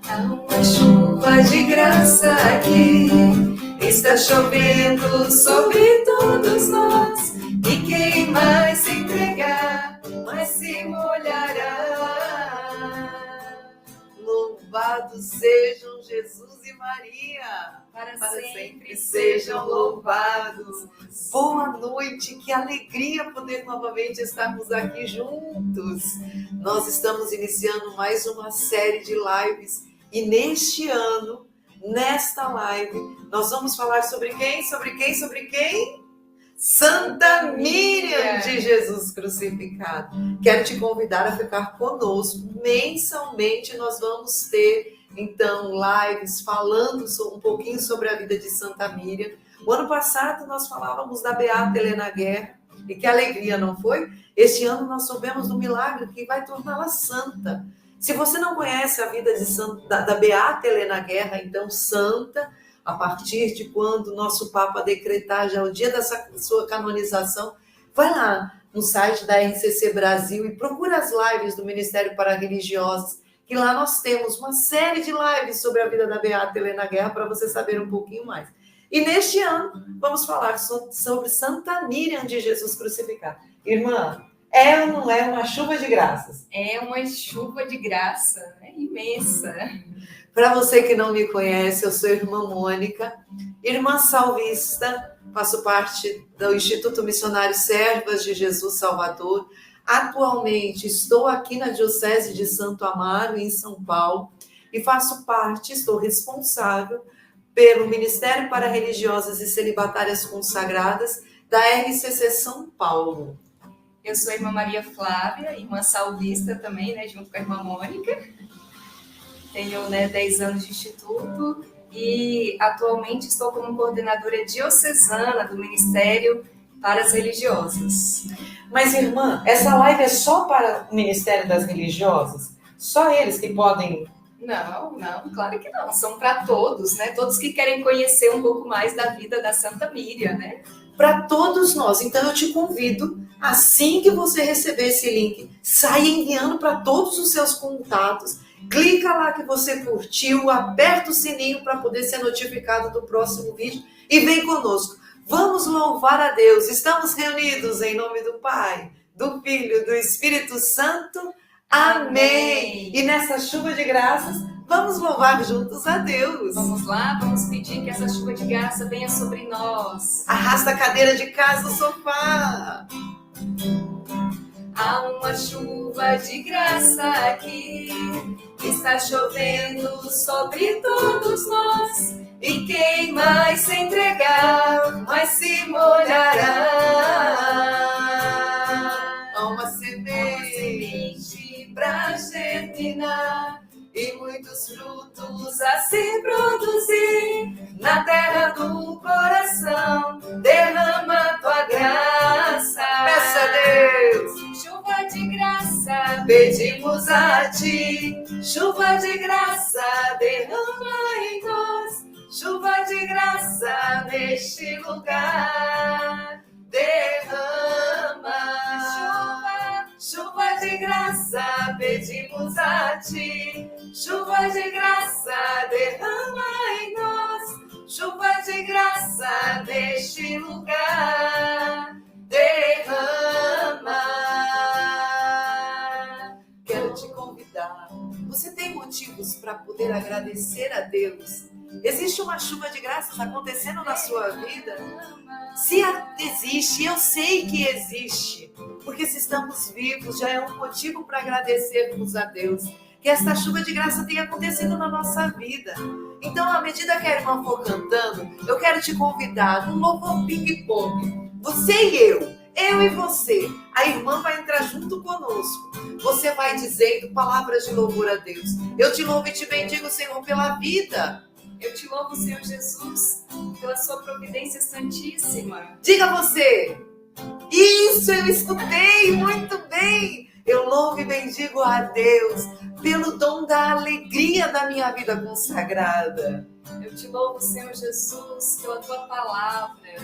Há uma chuva de graça aqui, está chovendo sobre todos nós. E quem mais se entregar, mais se molhará. Louvado sejam Jesus e Maria, Para sempre sejam louvados. Boa noite, que alegria poder novamente estarmos aqui juntos. Nós estamos iniciando mais uma série de lives e neste ano, nesta live, nós vamos falar sobre quem? Sobre quem? Sobre quem? Santa Míriam de Jesus crucificado. Quero te convidar a ficar conosco. Mensalmente nós vamos ter, então, lives falando um pouquinho sobre a vida de Santa Míriam. O ano passado nós falávamos da Beata Helena Guerra, e que alegria, não foi? Este ano nós soubemos do milagre que vai torná-la santa. Se você não conhece a vida de da Beata Helena Guerra, então santa, a partir de quando o nosso Papa decretar já o dia dessa sua canonização, vai lá no site da RCC Brasil e procura as lives do Ministério para Religiosas, que lá nós temos uma série de lives sobre a vida da Beata Helena Guerra para você saber um pouquinho mais. E neste ano vamos falar sobre Santa Míriam de Jesus crucificado. Irmã, é ou não é uma chuva de graças? É uma chuva de graça, né? Imensa. Para você que não me conhece, eu sou a irmã Mônica, irmã salvista, faço parte do Instituto Missionário Servas de Jesus Salvador. Atualmente estou aqui na Diocese de Santo Amaro, em São Paulo, e faço parte, estou responsável pelo Ministério para Religiosas e Celibatárias Consagradas da RCC São Paulo. Eu sou a irmã Maria Flávia, irmã salvista também, né, junto com a irmã Mônica. Tenho 10 anos de instituto e atualmente estou como coordenadora diocesana do Ministério para as Religiosas. Mas, irmã, essa live é só para o Ministério das Religiosas? Só eles que podem... Não, claro que não. São para todos, né? Todos que querem conhecer um pouco mais da vida da Santa Míriam, né? Para todos nós. Então, eu te convido, assim que você receber esse link, saia enviando para todos os seus contatos. Clica lá que você curtiu, aperta o sininho para poder ser notificado do próximo vídeo e vem conosco. Vamos louvar a Deus. Estamos reunidos em nome do Pai, do Filho, do Espírito Santo. Amém. E nessa chuva de graças, vamos louvar juntos a Deus. Vamos lá, vamos pedir que essa chuva de graça venha sobre nós. Arrasta a cadeira de casa, o sofá. Há uma chuva de graça aqui, está chovendo sobre todos nós. E quem mais se entregar, mais se molhará. Há uma semente para germinar e muitos frutos a se produzir. Na terra do coração, derrama tua graça. Peça a Deus. Chuva de graça, pedimos a ti. Chuva de graça, derrama em nós. Chuva de graça neste lugar. Derrama. Chuva de graça, pedimos a ti. Chuva de graça, derrama em nós. Chuva de graça neste lugar. Derrama. Quero te convidar. Você tem motivos para poder agradecer a Deus? Existe uma chuva de graças acontecendo na sua vida? Se existe, eu sei que existe, porque se estamos vivos já é um motivo para agradecermos a Deus, que essa chuva de graça tenha acontecido na nossa vida. Então, à medida que a irmã for cantando, eu quero te convidar, um louvor ping-pong, você e eu e você. A irmã vai entrar junto conosco. Você vai dizendo palavras de louvor a Deus. Eu te louvo e te bendigo, Senhor, pela vida. Eu te louvo, Senhor Jesus, pela sua providência santíssima. Diga você. Isso, eu escutei muito bem. Eu louvo e bendigo a Deus pelo dom da alegria da minha vida consagrada. Eu te louvo, Senhor Jesus, pela tua palavra.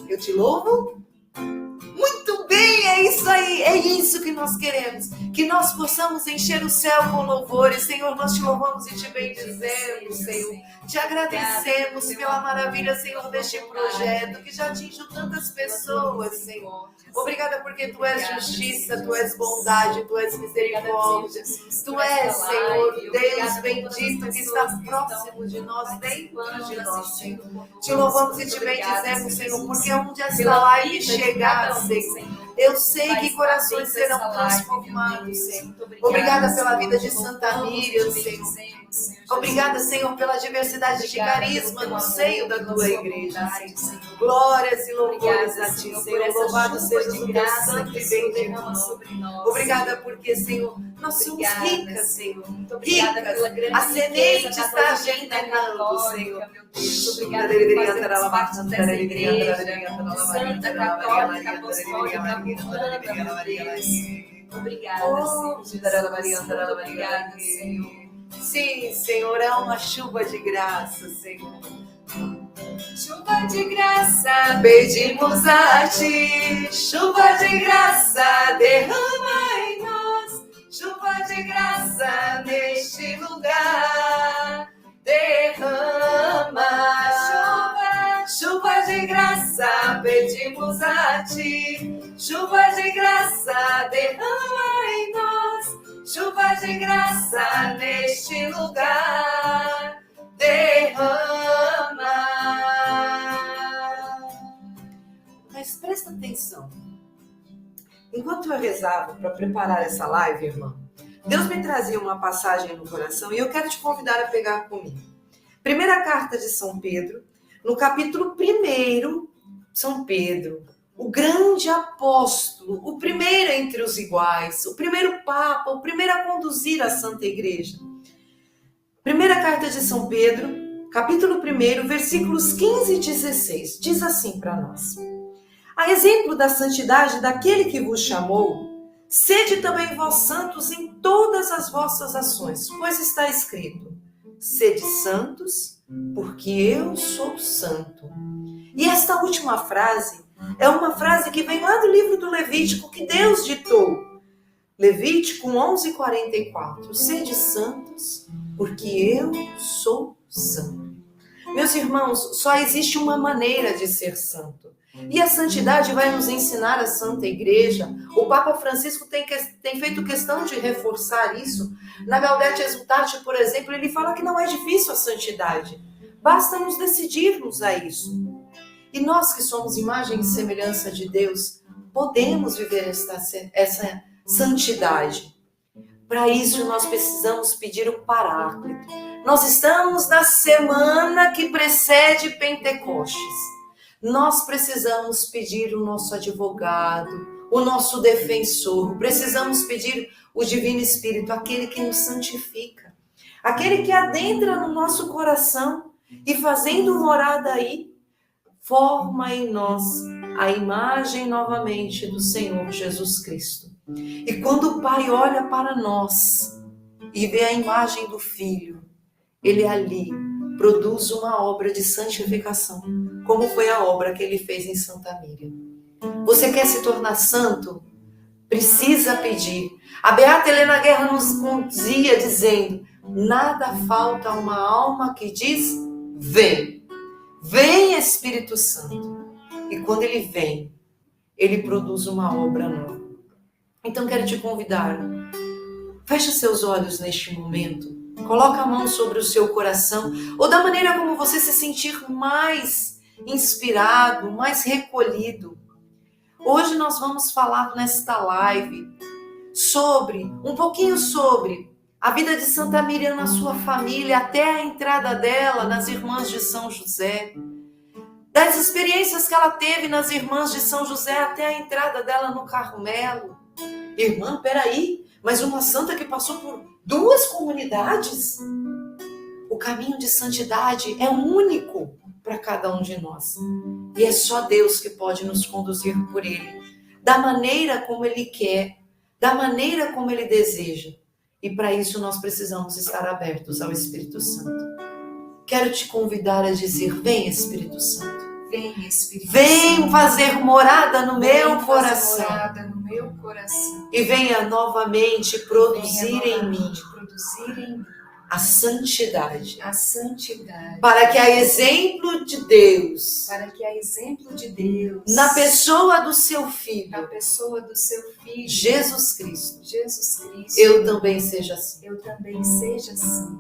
Eu te louvo? Muito bem, é isso aí. É isso que nós queremos, que nós possamos encher o céu com louvores. Senhor, nós te louvamos e te bendizemos, Senhor. Te agradecemos pela maravilha, Senhor, deste projeto que já atingiu tantas pessoas, Senhor. Obrigada porque Tu és justiça, Tu és bondade, Tu és misericórdia. Tu és, Senhor, Deus bendito que está próximo de nós, dentro de nós, Senhor. Te louvamos e te bendizemos, Senhor, porque onde esta live chegar, Senhor, eu sei que corações serão transformados, Senhor. Obrigada pela vida de Santa Miriam, Senhor. Obrigada, Senhor, pela diversidade de carisma no seio da Tua igreja, Senhor. Glórias e louvores a Ti, Senhor. Louvado seja o Teu santo e bendito nome. Obrigada porque, Senhor, nós somos ricas, Senhor. Ricas. A semente está germinando, Senhor. Obrigada por fazer parte dessa igreja santa, católica, apostólica, obrigada, Senhor. Obrigada, Senhor. Sim, Senhor, é uma chuva de graça, Senhor. Chuva de graça, Pedimos a Ti, chuva de graça, derrama em nós. Chuva de graça neste lugar, derrama. Chuva de graça, pedimos a Ti, chuva de graça, derrama em nós. Chuva de graça neste lugar, derrama. Mas presta atenção. Enquanto eu rezava para preparar essa live, irmã, Deus me trazia uma passagem no coração e eu quero te convidar a pegar comigo. Primeira carta de São Pedro, no capítulo 1, São Pedro, o grande apóstolo, o primeiro entre os iguais, o primeiro papa, o primeiro a conduzir a Santa Igreja. Primeira carta de São Pedro, capítulo 1, versículos 15 e 16, diz assim para nós: a exemplo da santidade daquele que vos chamou, sede também vós santos em todas as vossas ações, pois está escrito: sede santos, porque eu sou santo. E esta última frase é uma frase que vem lá do livro do Levítico, que Deus ditou. Levítico 11:44. Sede santos, porque eu sou santo. Meus irmãos, só existe uma maneira de ser santo. E a santidade vai nos ensinar a Santa Igreja. O Papa Francisco tem feito questão de reforçar isso. Na Gaudete Exultate, por exemplo, ele fala que não é difícil a santidade. Basta nos decidirmos a isso. E nós que somos imagem e semelhança de Deus, podemos viver essa santidade. Para isso, nós precisamos pedir o Paráclito. Nós estamos na semana que precede Pentecostes. Nós precisamos pedir o nosso advogado, o nosso defensor. Precisamos pedir o Divino Espírito, aquele que nos santifica. Aquele que adentra no nosso coração e, fazendo morada aí, forma em nós a imagem novamente do Senhor Jesus Cristo. E quando o Pai olha para nós e vê a imagem do Filho, Ele ali produz uma obra de santificação, como foi a obra que Ele fez em Santa Miriam. Você quer se tornar santo? Precisa pedir. A Beata Helena Guerra nos conduzia dizendo: nada falta a uma alma que diz: vem. Vem, Espírito Santo. E quando Ele vem, Ele produz uma obra nova. Então quero te convidar, feche seus olhos neste momento, coloca a mão sobre o seu coração, ou da maneira como você se sentir mais inspirado, mais recolhido. Hoje nós vamos falar nesta live um pouquinho sobre a vida de Santa Miriam na sua família, até a entrada dela nas Irmãs de São José, das experiências que ela teve nas Irmãs de São José até a entrada dela no Carmelo. Irmã, peraí, mas uma santa que passou por 2 comunidades? O caminho de santidade é único para cada um de nós. E é só Deus que pode nos conduzir por Ele, da maneira como Ele quer, da maneira como Ele deseja. E para isso nós precisamos estar abertos ao Espírito Santo. Quero te convidar a dizer: vem, Espírito Santo. Vem, Espírito Vem Santo. fazer morada no Vem meu fazer coração. morada no meu coração. E venha novamente produzir Venha em mim novamente produzir em mim a santidade. a santidade. Para que, a exemplo de Deus, Para que, a exemplo de Deus, na pessoa do seu Filho, na pessoa do seu Filho, Jesus Cristo, Jesus Cristo, eu também seja assim. eu também seja assim.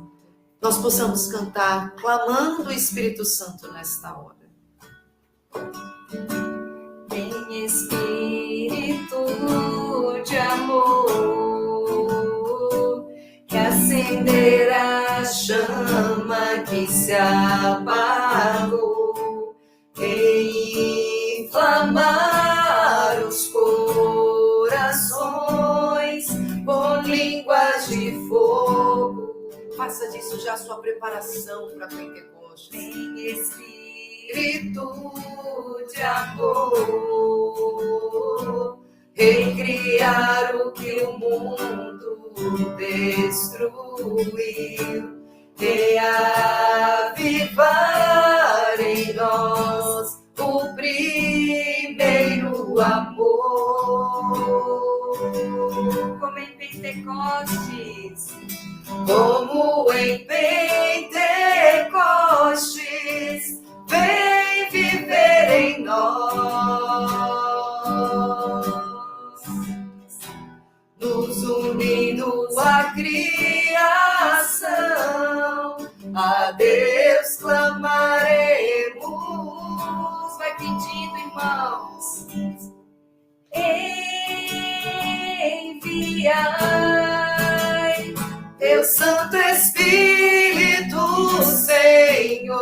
Nós possamos cantar clamando o Espírito Santo nesta hora. Vem, Espírito de amor, que acenderá a chama que se apagou, e inflamar os corações com línguas de fogo. Faça disso já a sua preparação para Pentecostes. Vem, Espírito de amor, recriar o que o mundo destruiu, reavivar em nós o primeiro amor. Como em Pentecostes, como em Pentecostes, vem viver em nós, nos unindo à criação, a Deus clamaremos. Vai pedindo, irmãos. Enviai teu Santo Espírito, Senhor,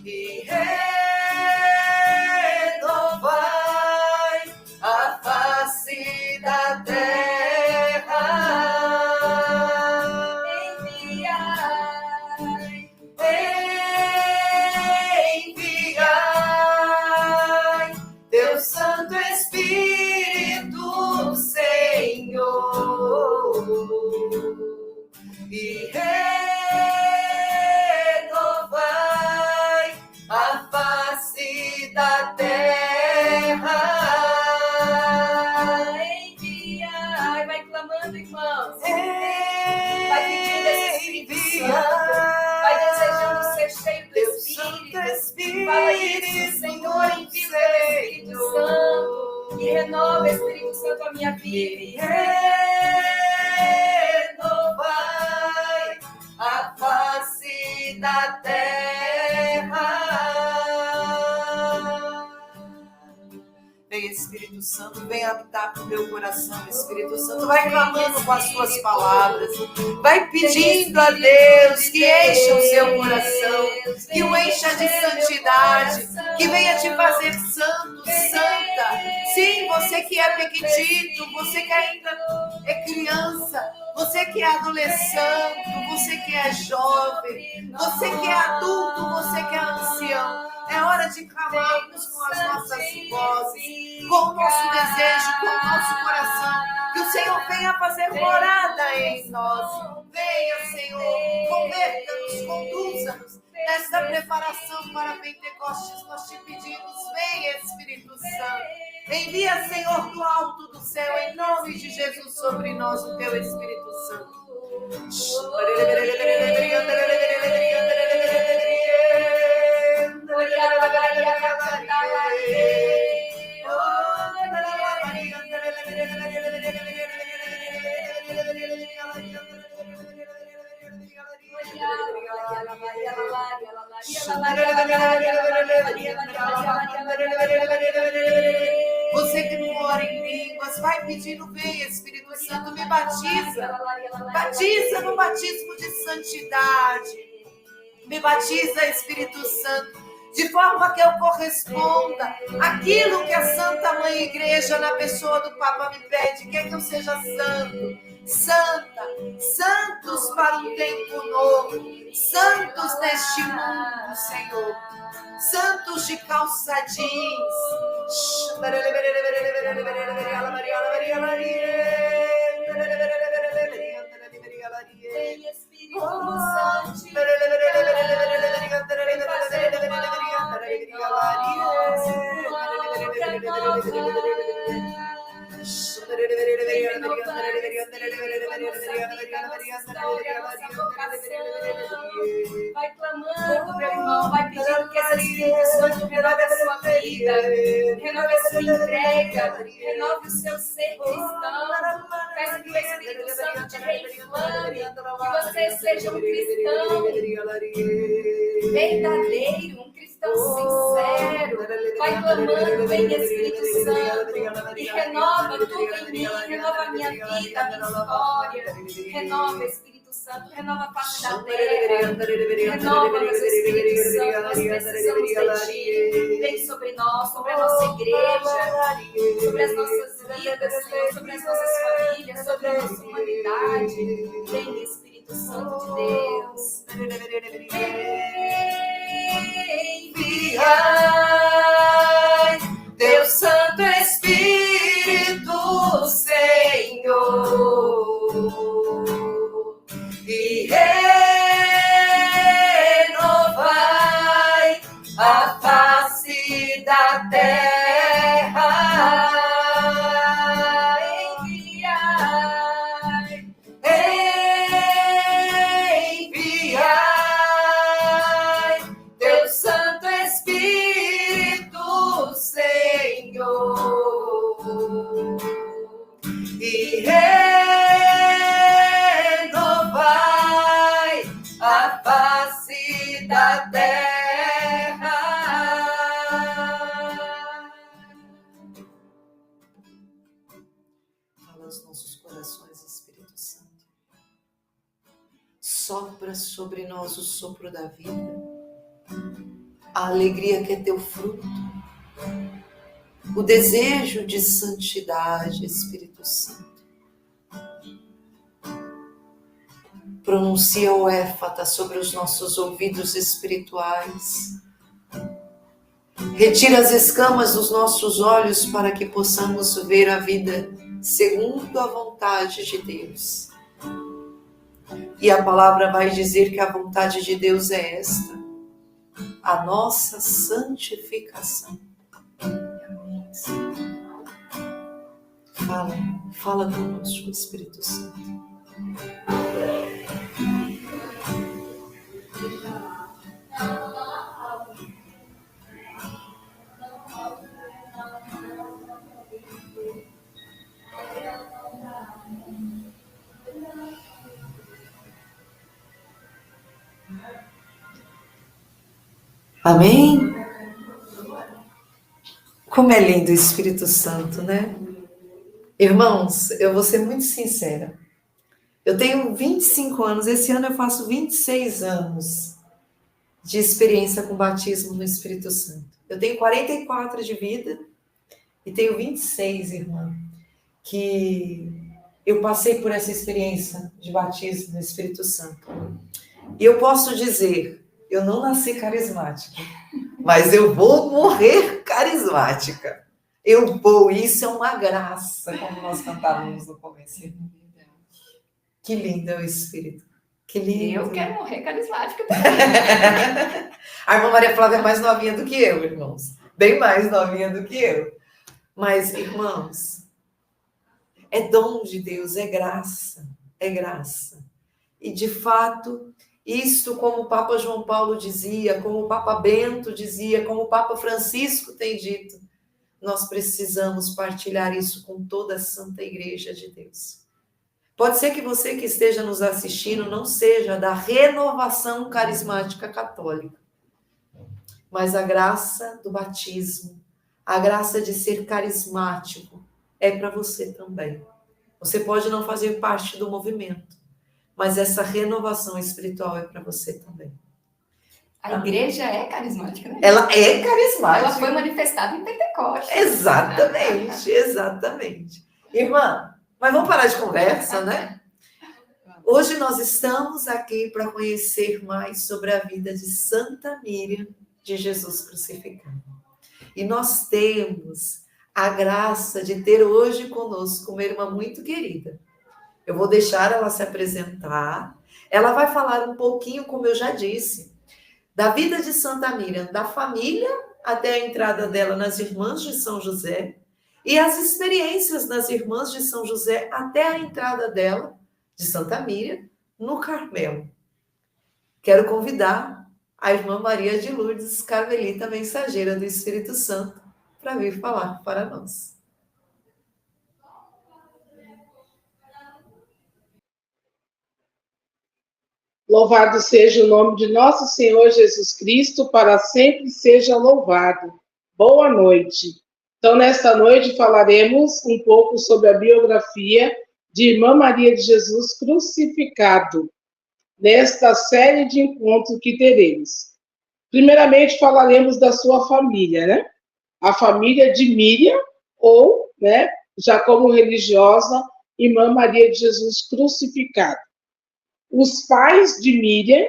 e renovai a face da terra. Enviai teu Santo Espírito, Senhor, e renovai a face da terra. Enviai, vai clamando, irmãos. Vai pedindo esse Espírito Santo. Vai desejando ser cheio do Espírito. Fala isso, Senhor, envia o teu Espírito Santo e renova, Espírito Santo, a minha vida. Renovai a face da terra. Vem, Espírito Santo, vem habitar no meu coração, Espírito Santo. Vai clamando com as suas palavras. Vai pedindo a Deus que encha o seu coração, que o encha de santidade, que venha te fazer santo, santa. Sim, você que é pequitito, você que ainda é criança, você que é adolescente, você que é jovem, você que é adulto, você que é ancião. É hora de clamarmos com as nossas vozes, com o nosso desejo, com o nosso coração, que o Senhor venha fazer morada em nós. Venha, Senhor, converta-nos, conduza-nos nesta preparação para Pentecostes. Nós te pedimos, venha, Espírito Santo. Envia, Senhor, do alto do céu, em nome de Jesus, sobre nós o teu Espírito Santo. Você que não ora em línguas, vai pedindo, vem, Espírito Santo, me batiza. Batiza no batismo de santidade. Me batiza, Espírito Santo, de forma que eu corresponda àquilo que a Santa Mãe Igreja, na pessoa do Papa, me pede, quer que eu seja santo, santa, santos para um tempo novo, santos neste mundo, Senhor, santos de calça jeans. Vem, Espírito Santo, vem fazer Vai clamando, meu irmão, vai pedindo que esse Espírito Santo renove a sua vida, renove a sua entrega, renove o seu ser cristão. Peça que o Espírito Santo te reinflame, que você seja um cristão verdadeiro, um cristão sincero. Vai clamando, vem Espírito Santo, e renova tudo em mim, renova a minha vida, a minha história, renova Espírito Santo, renova a face da terra, renova meus Espíritos Santo, nós precisamos de Ti. Vem sobre nós, sobre a nossa igreja, sobre as nossas vidas, Senhor, sobre as nossas famílias, sobre a nossa humanidade. Vem Espírito Santo de Deus. Enviai Teu Santo Espírito, Senhor, e renovai a face da terra. Enviai Teu Santo Espírito, Senhor, e renovai a face da terra. Fala aos nossos corações, Espírito Santo. Sopra sobre nós o sopro da vida, a alegria que é teu fruto, o desejo de santidade, Espírito Santo. Pronuncia o éfata sobre os nossos ouvidos espirituais. Retira as escamas dos nossos olhos para que possamos ver a vida segundo a vontade de Deus. E a palavra vai dizer que a vontade de Deus é esta: a nossa santificação. Fala conosco, Espírito Santo. Amém? Como é lindo o Espírito Santo, né? Irmãos, eu vou ser muito sincera. Eu tenho 25 anos, esse ano eu faço 26 anos de experiência com batismo no Espírito Santo. Eu tenho 44 de vida e tenho 26, irmã, que eu passei por essa experiência de batismo no Espírito Santo. E eu posso dizer, eu não nasci carismática, mas eu vou morrer carismática. Eu vou, isso é uma graça, como nós cantávamos no começo. Que lindo é o Espírito. Que lindo. Eu quero morrer carismática também. A irmã Maria Flávia é mais novinha do que eu, irmãos. Bem mais novinha do que eu. Mas, irmãos, é dom de Deus, é graça. É graça. E, de fato, isto, como o Papa João Paulo dizia, como o Papa Bento dizia, como o Papa Francisco tem dito, nós precisamos partilhar isso com toda a Santa Igreja de Deus. Pode ser que você que esteja nos assistindo não seja da renovação carismática católica, mas a graça do batismo, a graça de ser carismático é para você também. Você pode não fazer parte do movimento, mas essa renovação espiritual é para você também. A igreja é carismática, né? Ela é carismática. Ela foi manifestada em Pentecostes. Exatamente, exatamente. Irmã, mas vamos parar de conversa, né? Hoje nós estamos aqui para conhecer mais sobre a vida de Santa Míriam de Jesus crucificado. E nós temos a graça de ter hoje conosco uma irmã muito querida. Eu vou deixar ela se apresentar. Ela vai falar um pouquinho, como eu já disse, da vida de Santa Míriam, da família até a entrada dela nas Irmãs de São José e as experiências nas Irmãs de São José até a entrada dela, de Santa Miriam, no Carmelo. Quero convidar a Irmã Maria de Lourdes, Carmelita Mensageira do Espírito Santo, para vir falar para nós. Louvado seja o nome de nosso Senhor Jesus Cristo, para sempre seja louvado. Boa noite. Então, nesta noite, falaremos um pouco sobre a biografia de Irmã Maria de Jesus Crucificado, nesta série de encontros que teremos. Primeiramente, falaremos da sua família, né? A família de Miriam, ou, né, já como religiosa, Irmã Maria de Jesus Crucificado. Os pais de Miriam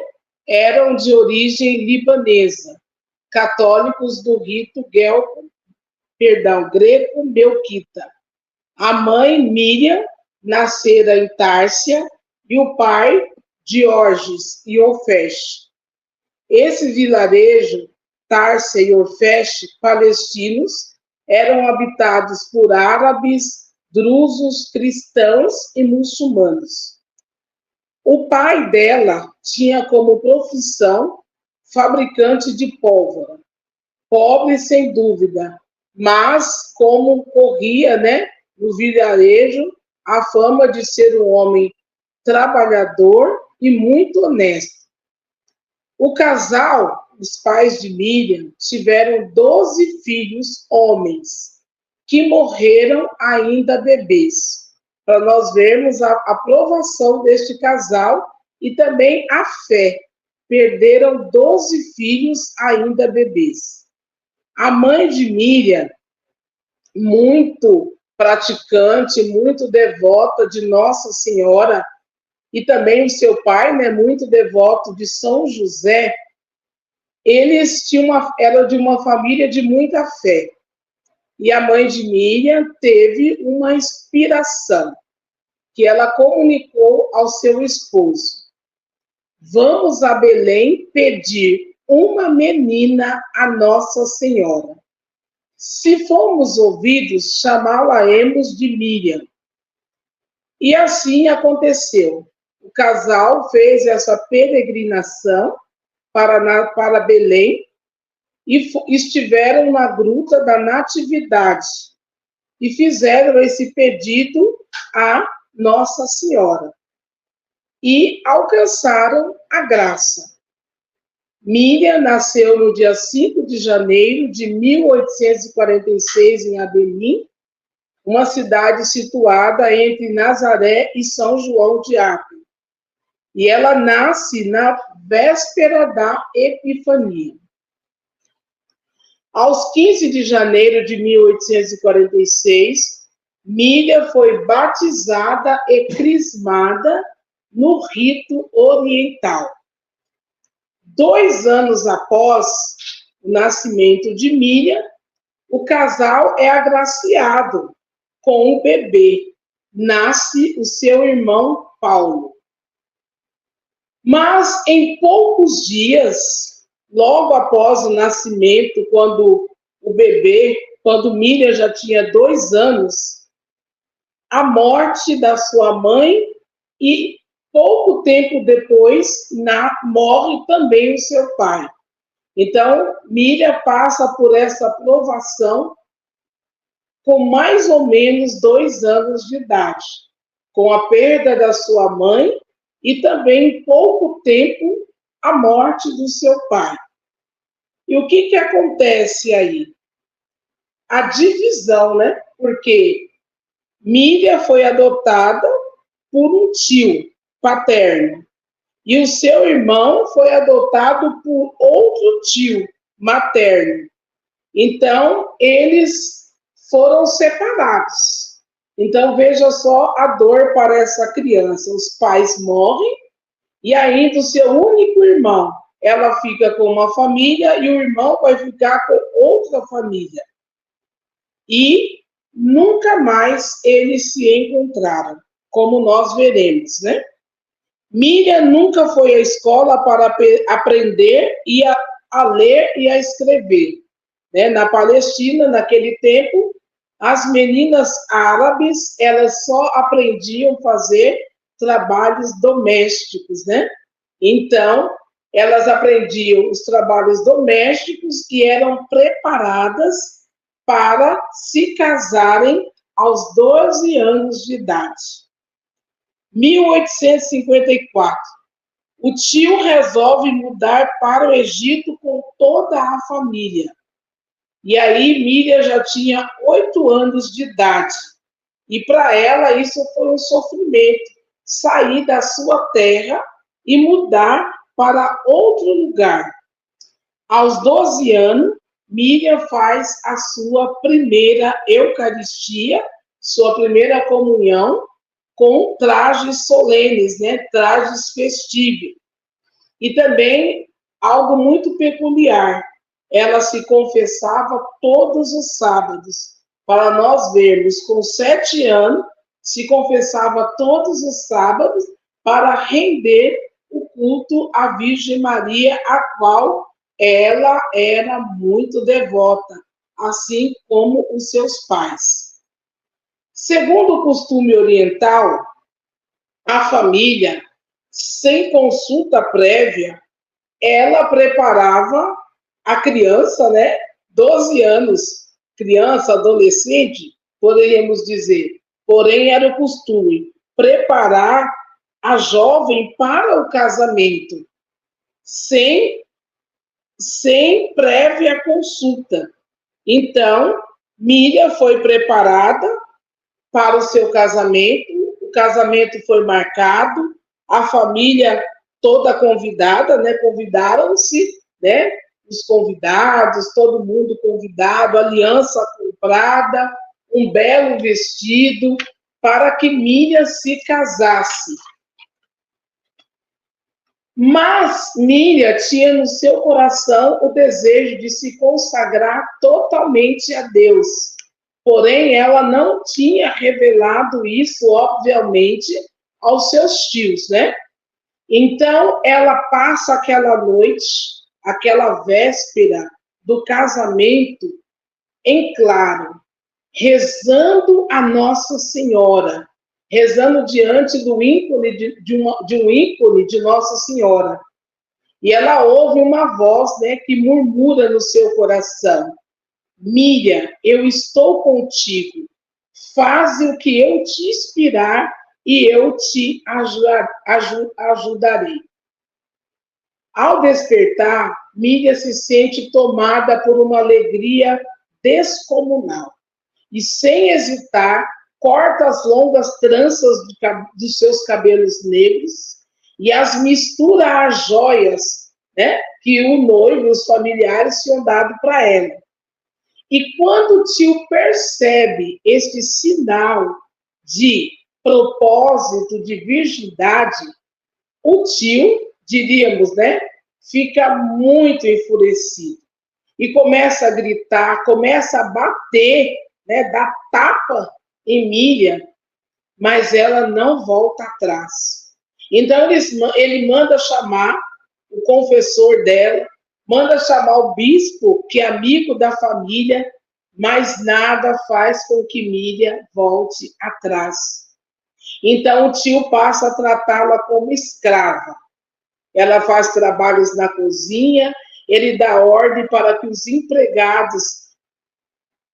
eram de origem libanesa, católicos do rito greco-melquita. A mãe, Miriam, nascera em Társia, e o pai, Diórges e Orfeche. Esse vilarejo, Társia e Orfeche, palestinos, eram habitados por árabes, drusos, cristãos e muçulmanos. O pai dela tinha como profissão fabricante de pólvora. Pobre, sem dúvida, mas como corria, né, no vilarejo, a fama de ser um homem trabalhador e muito honesto. O casal, os pais de Miriam, tiveram 12 filhos homens, que morreram ainda bebês, para nós vermos a aprovação deste casal e também a fé. Perderam 12 filhos ainda bebês. A mãe de Miriam, muito praticante, muito devota de Nossa Senhora, e também o seu pai, né, muito devoto de São José, eles eram de uma família de muita fé. E a mãe de Miriam teve uma inspiração, que ela comunicou ao seu esposo. Vamos a Belém pedir uma menina a Nossa Senhora. Se formos ouvidos, chamá-la-emos de Miriam. E assim aconteceu. O casal fez essa peregrinação para Belém e estiveram na Gruta da Natividade e fizeram esse pedido a Nossa Senhora e alcançaram a graça. Miriam nasceu no dia 5 de janeiro de 1846 em Abelim, uma cidade situada entre Nazaré e São João de Acre. E ela nasce na véspera da Epifania. Aos 15 de janeiro de 1846, Miriam foi batizada e crismada no rito oriental. 2 anos após o nascimento de Miriam, o casal é agraciado com um bebê. Nasce o seu irmão Paulo. Mas em poucos dias, logo após o nascimento, quando Miriam já tinha 2 anos, a morte da sua mãe e pouco tempo depois morre também o seu pai. Então, Miriam passa por essa provação com mais ou menos 2 anos de idade, com a perda da sua mãe e também em pouco tempo a morte do seu pai. E o que acontece aí? A divisão, né? Porque Miriam foi adotada por um tio paterno e o seu irmão foi adotado por outro tio materno. Então, eles foram separados. Então, veja só a dor para essa criança. Os pais morrem e ainda o seu único irmão, ela fica com uma família e o irmão vai ficar com outra família. E nunca mais eles se encontraram, como nós veremos, né? Miriam nunca foi à escola para aprender a ler e a escrever. né? Na Palestina, naquele tempo, as meninas árabes, elas só aprendiam a fazer trabalhos domésticos, né? Então, elas aprendiam os trabalhos domésticos e eram preparadas para se casarem aos 12 anos de idade. 1854. O tio resolve mudar para o Egito com toda a família. E aí Miriam já tinha 8 anos de idade. E para ela isso foi um sofrimento, sair da sua terra e mudar para outro lugar. Aos 12 anos, Miriam faz a sua primeira Eucaristia, sua primeira comunhão, com trajes solenes, né? Trajes festivos. E também algo muito peculiar, ela se confessava todos os sábados. Para nós vermos, com 7 anos, se confessava todos os sábados para render o culto à Virgem Maria, a qual ela era muito devota, assim como os seus pais. Segundo o costume oriental, a família, sem consulta prévia, ela preparava a criança, né? 12 anos, criança, adolescente, poderíamos dizer. Porém, era o costume preparar a jovem para o casamento, sem prévia consulta. Então, Miriam foi preparada para o seu casamento, o casamento foi marcado, a família toda convidada, né? Convidaram-se, né? Os convidados, todo mundo convidado, aliança comprada, um belo vestido, para que Miriam se casasse. Mas Miriam tinha no seu coração o desejo de se consagrar totalmente a Deus. Porém, ela não tinha revelado isso, obviamente, aos seus tios, né? Então, ela passa aquela noite, aquela véspera do casamento, em claro, rezando a Nossa Senhora, rezando diante do ícone de um ícone de Nossa Senhora. E ela ouve uma voz, né, que murmura no seu coração: Miriam, eu estou contigo, faze o que eu te inspirar e eu te ajudarei. Ao despertar, Miriam se sente tomada por uma alegria descomunal e, sem hesitar, corta as longas tranças dos seus cabelos negros e as mistura às joias, né, que o noivo e os familiares tinham dado para ela. E quando o tio percebe este sinal de propósito, de virgindade, o tio, diríamos, né, fica muito enfurecido e começa a gritar, começa a bater, né, dar tapa em Miriam, mas ela não volta atrás. Então ele manda chamar o confessor dela, manda chamar o bispo, que é amigo da família, mas nada faz com que Miriam volte atrás. Então o tio passa a tratá-la como escrava. Ela faz trabalhos na cozinha, ele dá ordem para que os empregados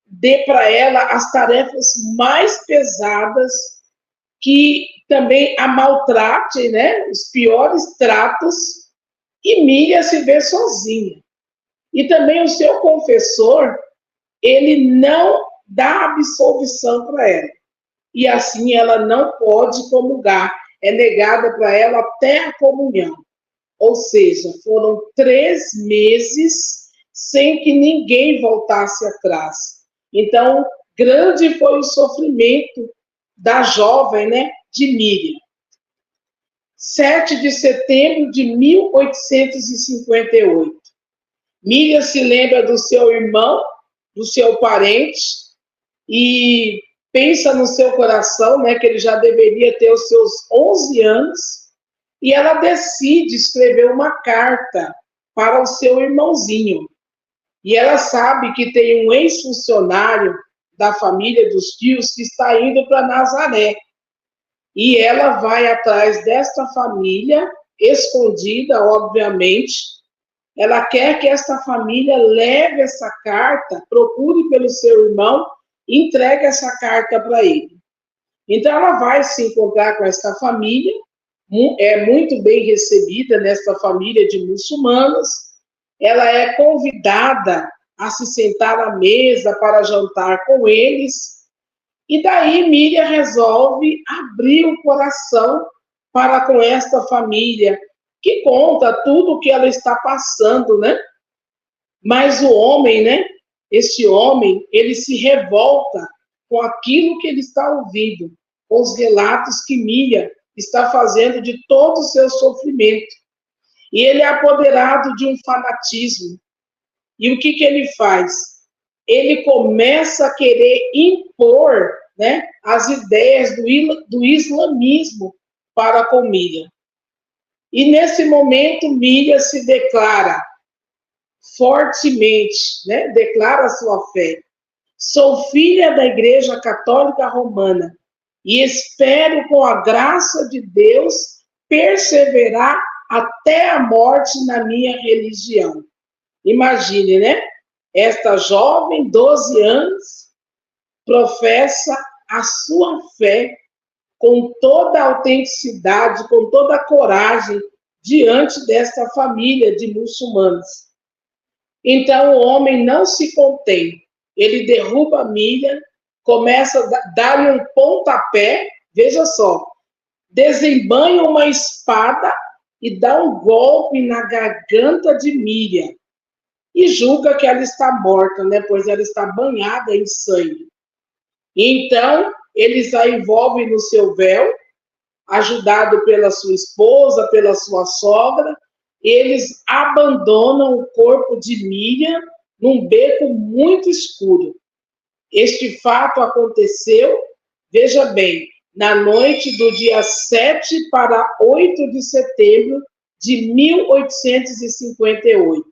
dê para ela as tarefas mais pesadas, que também a maltrate, né? Os piores tratos, e Miriam se vê sozinha. E também o seu confessor, ele não dá absolvição para ela. E assim ela não pode comungar. É negada para ela até a comunhão. Ou seja, foram 3 meses sem que ninguém voltasse atrás. Então, grande foi o sofrimento da jovem, né, de Miriam. 7 de setembro de 1858. Miriam se lembra do seu irmão, do seu parente, e pensa no seu coração, né, que ele já deveria ter os seus 11 anos, e ela decide escrever uma carta para o seu irmãozinho. E ela sabe que tem um ex-funcionário da família dos tios que está indo para Nazaré. E ela vai atrás desta família, escondida, obviamente. Ela quer que essa família leve essa carta, procure pelo seu irmão, entregue essa carta para ele. Então, ela vai se encontrar com essa família, é muito bem recebida nesta família de muçulmanos. Ela é convidada a se sentar à mesa para jantar com eles. E daí Miriam resolve abrir o coração para com esta família, que conta tudo o que ela está passando, né? Mas o homem, né? Esse homem, ele se revolta com aquilo que ele está ouvindo, com os relatos que Miriam está fazendo de todo o seu sofrimento. E ele é apoderado de um fanatismo. E o que ele faz? Ele começa a querer impor, né, as ideias do islamismo para com Miriam. E nesse momento, Miriam se declara fortemente, né, declara a sua fé. Sou filha da Igreja Católica Romana e espero, com a graça de Deus, perseverar até a morte na minha religião. Imagine, né? Esta jovem, 12 anos, professa a sua fé com toda a autenticidade, com toda a coragem, diante desta família de muçulmanos. Então, o homem não se contém. Ele derruba Miriam, começa a dar-lhe um pontapé, veja só, desembanha uma espada e dá um golpe na garganta de Miriam. E julga que ela está morta, né? Pois ela está banhada em sangue. Então, eles a envolvem no seu véu, ajudado pela sua esposa, pela sua sogra. Eles abandonam o corpo de Miriam num beco muito escuro. Este fato aconteceu, veja bem, na noite do dia 7 para 8 de setembro de 1858.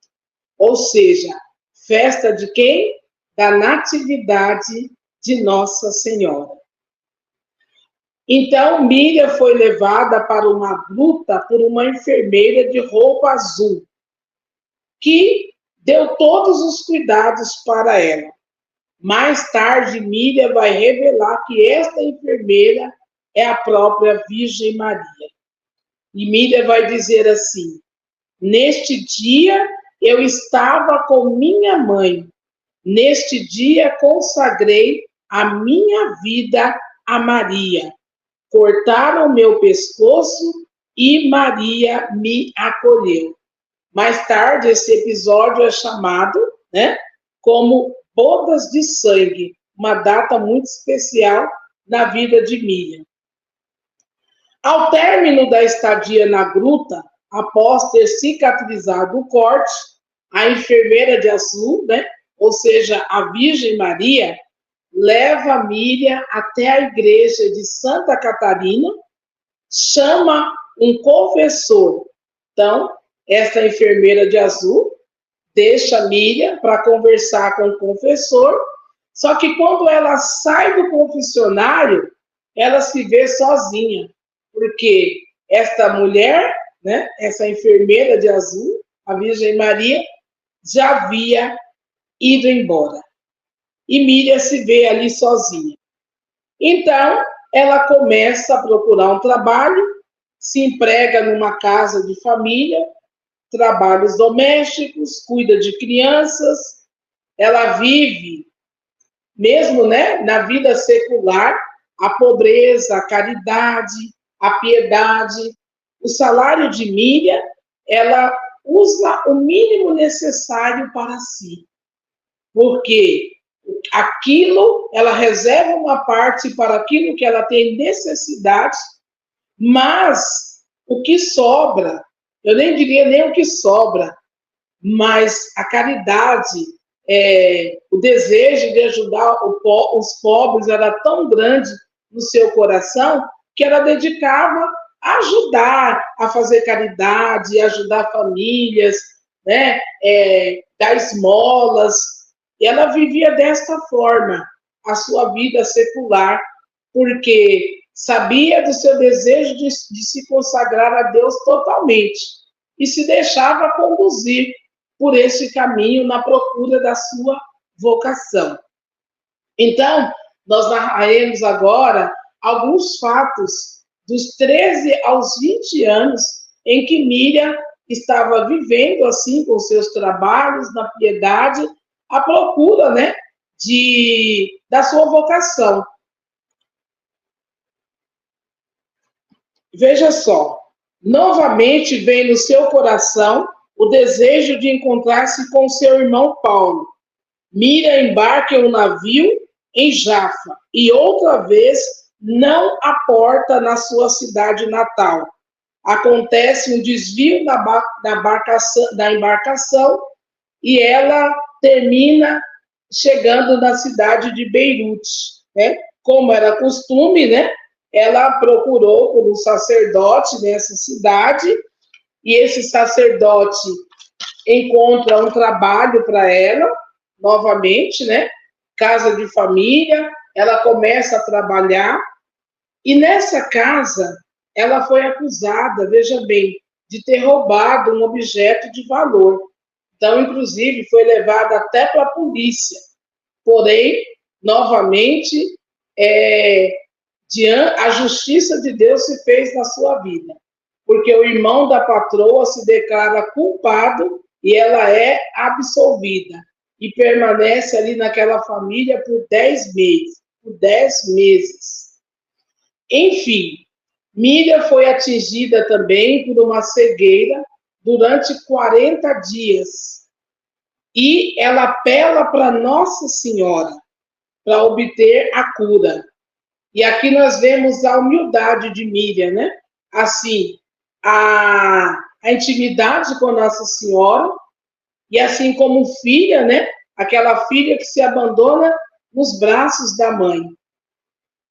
Ou seja, festa de quem? Da Natividade de Nossa Senhora. Então, Miriam foi levada para uma gruta por uma enfermeira de roupa azul, que deu todos os cuidados para ela. Mais tarde, Miriam vai revelar que esta enfermeira é a própria Virgem Maria. E Miriam vai dizer assim: neste dia eu estava com minha mãe. Neste dia consagrei a minha vida a Maria. Cortaram meu pescoço e Maria me acolheu. Mais tarde, esse episódio é chamado, né, como Bodas de Sangue, uma data muito especial na vida de Miriam. Ao término da estadia na gruta, após ter cicatrizado o corte, a enfermeira de azul, né, ou seja, a Virgem Maria, leva Miriam até a igreja de Santa Catarina, chama um confessor. Então, essa enfermeira de azul deixa Miriam para conversar com o confessor, só que quando ela sai do confessionário, ela se vê sozinha, porque esta mulher, né, essa enfermeira de azul, a Virgem Maria, já havia ido embora. E Miriam se vê ali sozinha. Então, ela começa a procurar um trabalho, se emprega numa casa de família, trabalhos domésticos, cuida de crianças. Ela vive, mesmo, né, na vida secular, a pobreza, a caridade, a piedade. O salário de Miriam, ela usa o mínimo necessário para si. Porque aquilo, ela reserva uma parte para aquilo que ela tem necessidade, mas o que sobra, eu nem diria nem o que sobra, mas a caridade, o desejo de ajudar os pobres era tão grande no seu coração, que ela dedicava a ajudar, a fazer caridade, a ajudar famílias, né, dar esmolas. E ela vivia desta forma a sua vida secular, porque sabia do seu desejo de se consagrar a Deus totalmente e se deixava conduzir por esse caminho na procura da sua vocação. Então, nós narraremos agora alguns fatos dos 13 aos 20 anos em que Miriam estava vivendo assim com seus trabalhos na piedade, à procura, né, da sua vocação. Veja só, novamente vem no seu coração o desejo de encontrar-se com seu irmão Paulo. Miriam embarca em um navio em Jafa e outra vez não aporta na sua cidade natal. Acontece um desvio da embarcação e ela termina chegando na cidade de Beirute, né? Como era costume, né? Ela procurou por um sacerdote nessa cidade e esse sacerdote encontra um trabalho para ela, novamente, né? Casa de família, ela começa a trabalhar e nessa casa ela foi acusada, veja bem, de ter roubado um objeto de valor. Então, inclusive, foi levada até para a polícia. Porém, novamente, a justiça de Deus se fez na sua vida, porque o irmão da patroa se declara culpado e ela é absolvida e permanece ali naquela família por 10 meses. Enfim, Miriam foi atingida também por uma cegueira durante 40 dias e ela apela para Nossa Senhora para obter a cura. E aqui nós vemos a humildade de Miriam, né? Assim, a intimidade com Nossa Senhora, e assim como filha, né? Aquela filha que se abandona nos braços da mãe.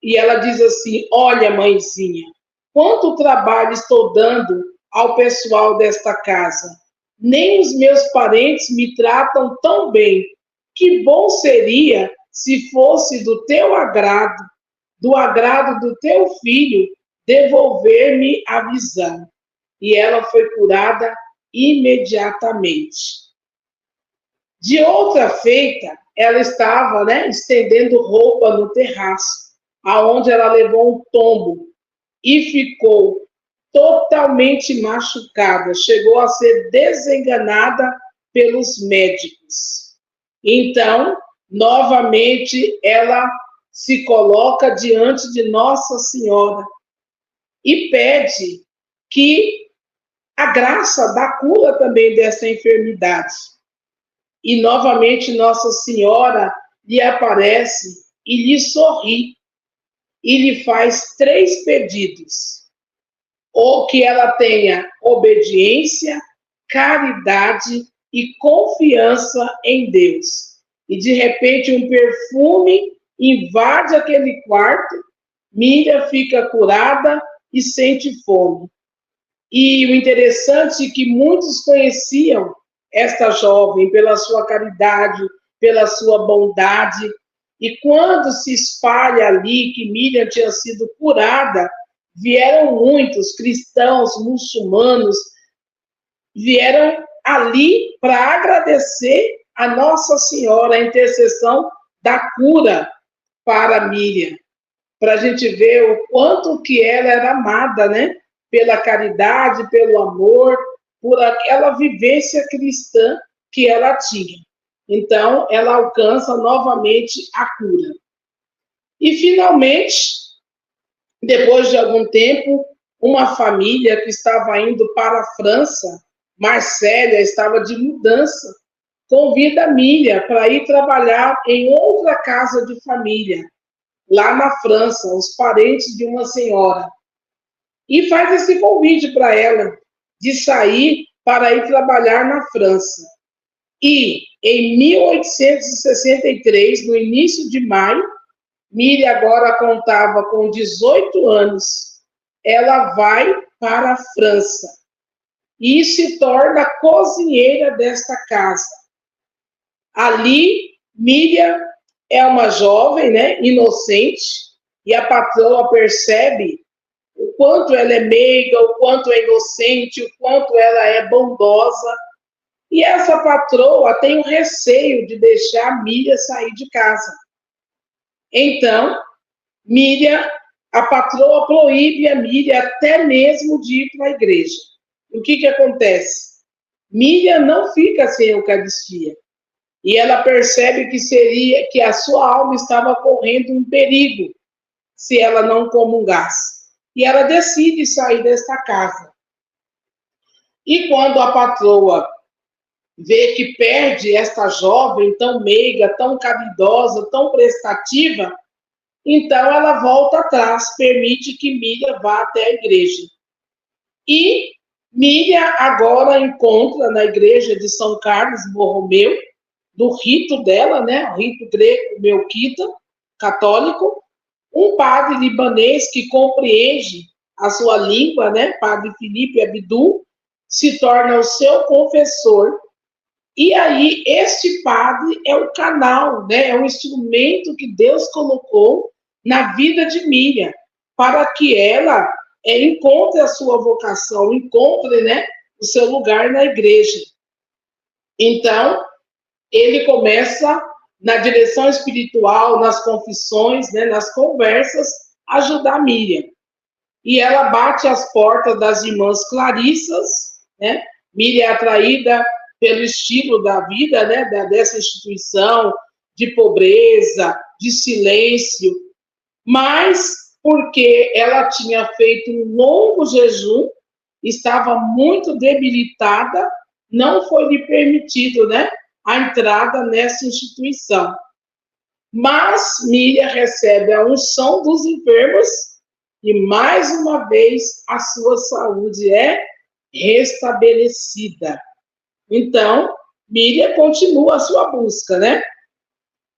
E ela diz assim: olha, mãezinha, quanto trabalho estou dando ao pessoal desta casa. Nem os meus parentes me tratam tão bem. Que bom seria se fosse do teu agrado, do agrado do teu filho, devolver-me a visão. E ela foi curada imediatamente. De outra feita, ela estava, né, estendendo roupa no terraço, aonde ela levou um tombo e ficou totalmente machucada. Chegou a ser desenganada pelos médicos. Então, novamente, ela se coloca diante de Nossa Senhora e pede que a graça da cura também dessa enfermidade. E novamente Nossa Senhora lhe aparece e lhe sorri e lhe faz 3 pedidos. Ou que ela tenha obediência, caridade e confiança em Deus. E de repente um perfume invade aquele quarto, Miriam fica curada e sente fome. E o interessante é que muitos conheciam esta jovem pela sua caridade, pela sua bondade, e quando se espalha ali que Miriam tinha sido curada, vieram muitos cristãos, muçulmanos, vieram ali para agradecer a Nossa Senhora, a intercessão da cura para Miriam, para a gente ver o quanto que ela era amada, né? Pela caridade, pelo amor, por aquela vivência cristã que ela tinha. Então, ela alcança novamente a cura. E, finalmente, depois de algum tempo, uma família que estava indo para a França, Marcélia, estava de mudança, convida Miriam para ir trabalhar em outra casa de família, lá na França, os parentes de uma senhora. E faz esse convite para ela, de sair para ir trabalhar na França. E, em 1863, no início de maio, Miriam agora contava com 18 anos, ela vai para a França. e se torna cozinheira desta casa. Ali, Miriam é uma jovem, né, inocente, e a patroa percebe o quanto ela é meiga, o quanto é inocente, o quanto ela é bondosa. E essa patroa tem o receio de deixar Miriam sair de casa. Então, a patroa proíbe a Miriam até mesmo de ir para a igreja. O que acontece? Miriam não fica sem Eucaristia. E ela percebe que a sua alma estava correndo um perigo se ela não comungasse. E ela decide sair desta casa. E quando a patroa vê que perde esta jovem tão meiga, tão caridosa, tão prestativa, então ela volta atrás, permite que Miriam vá até a igreja. E Miriam agora encontra na igreja de São Carlos Borromeu, do rito dela, né, o rito grego melquita, católico, um padre libanês que compreende a sua língua, né, padre Filipe Abdu, se torna o seu confessor. E aí, este padre é o canal, né, é o instrumento que Deus colocou na vida de Miriam, para que ela encontre a sua vocação, encontre, né, o seu lugar na igreja. Então, ele começa, na direção espiritual, nas confissões, né, nas conversas, ajudar Miriam. E ela bate as portas das irmãs clarissas, né? Miriam é atraída pelo estilo da vida, né, dessa instituição, de pobreza, de silêncio, mas porque ela tinha feito um longo jejum, estava muito debilitada, não foi lhe permitido, né, a entrada nessa instituição. Mas Miriam recebe a unção dos enfermos e, mais uma vez, a sua saúde é restabelecida. Então, Miriam continua a sua busca, né?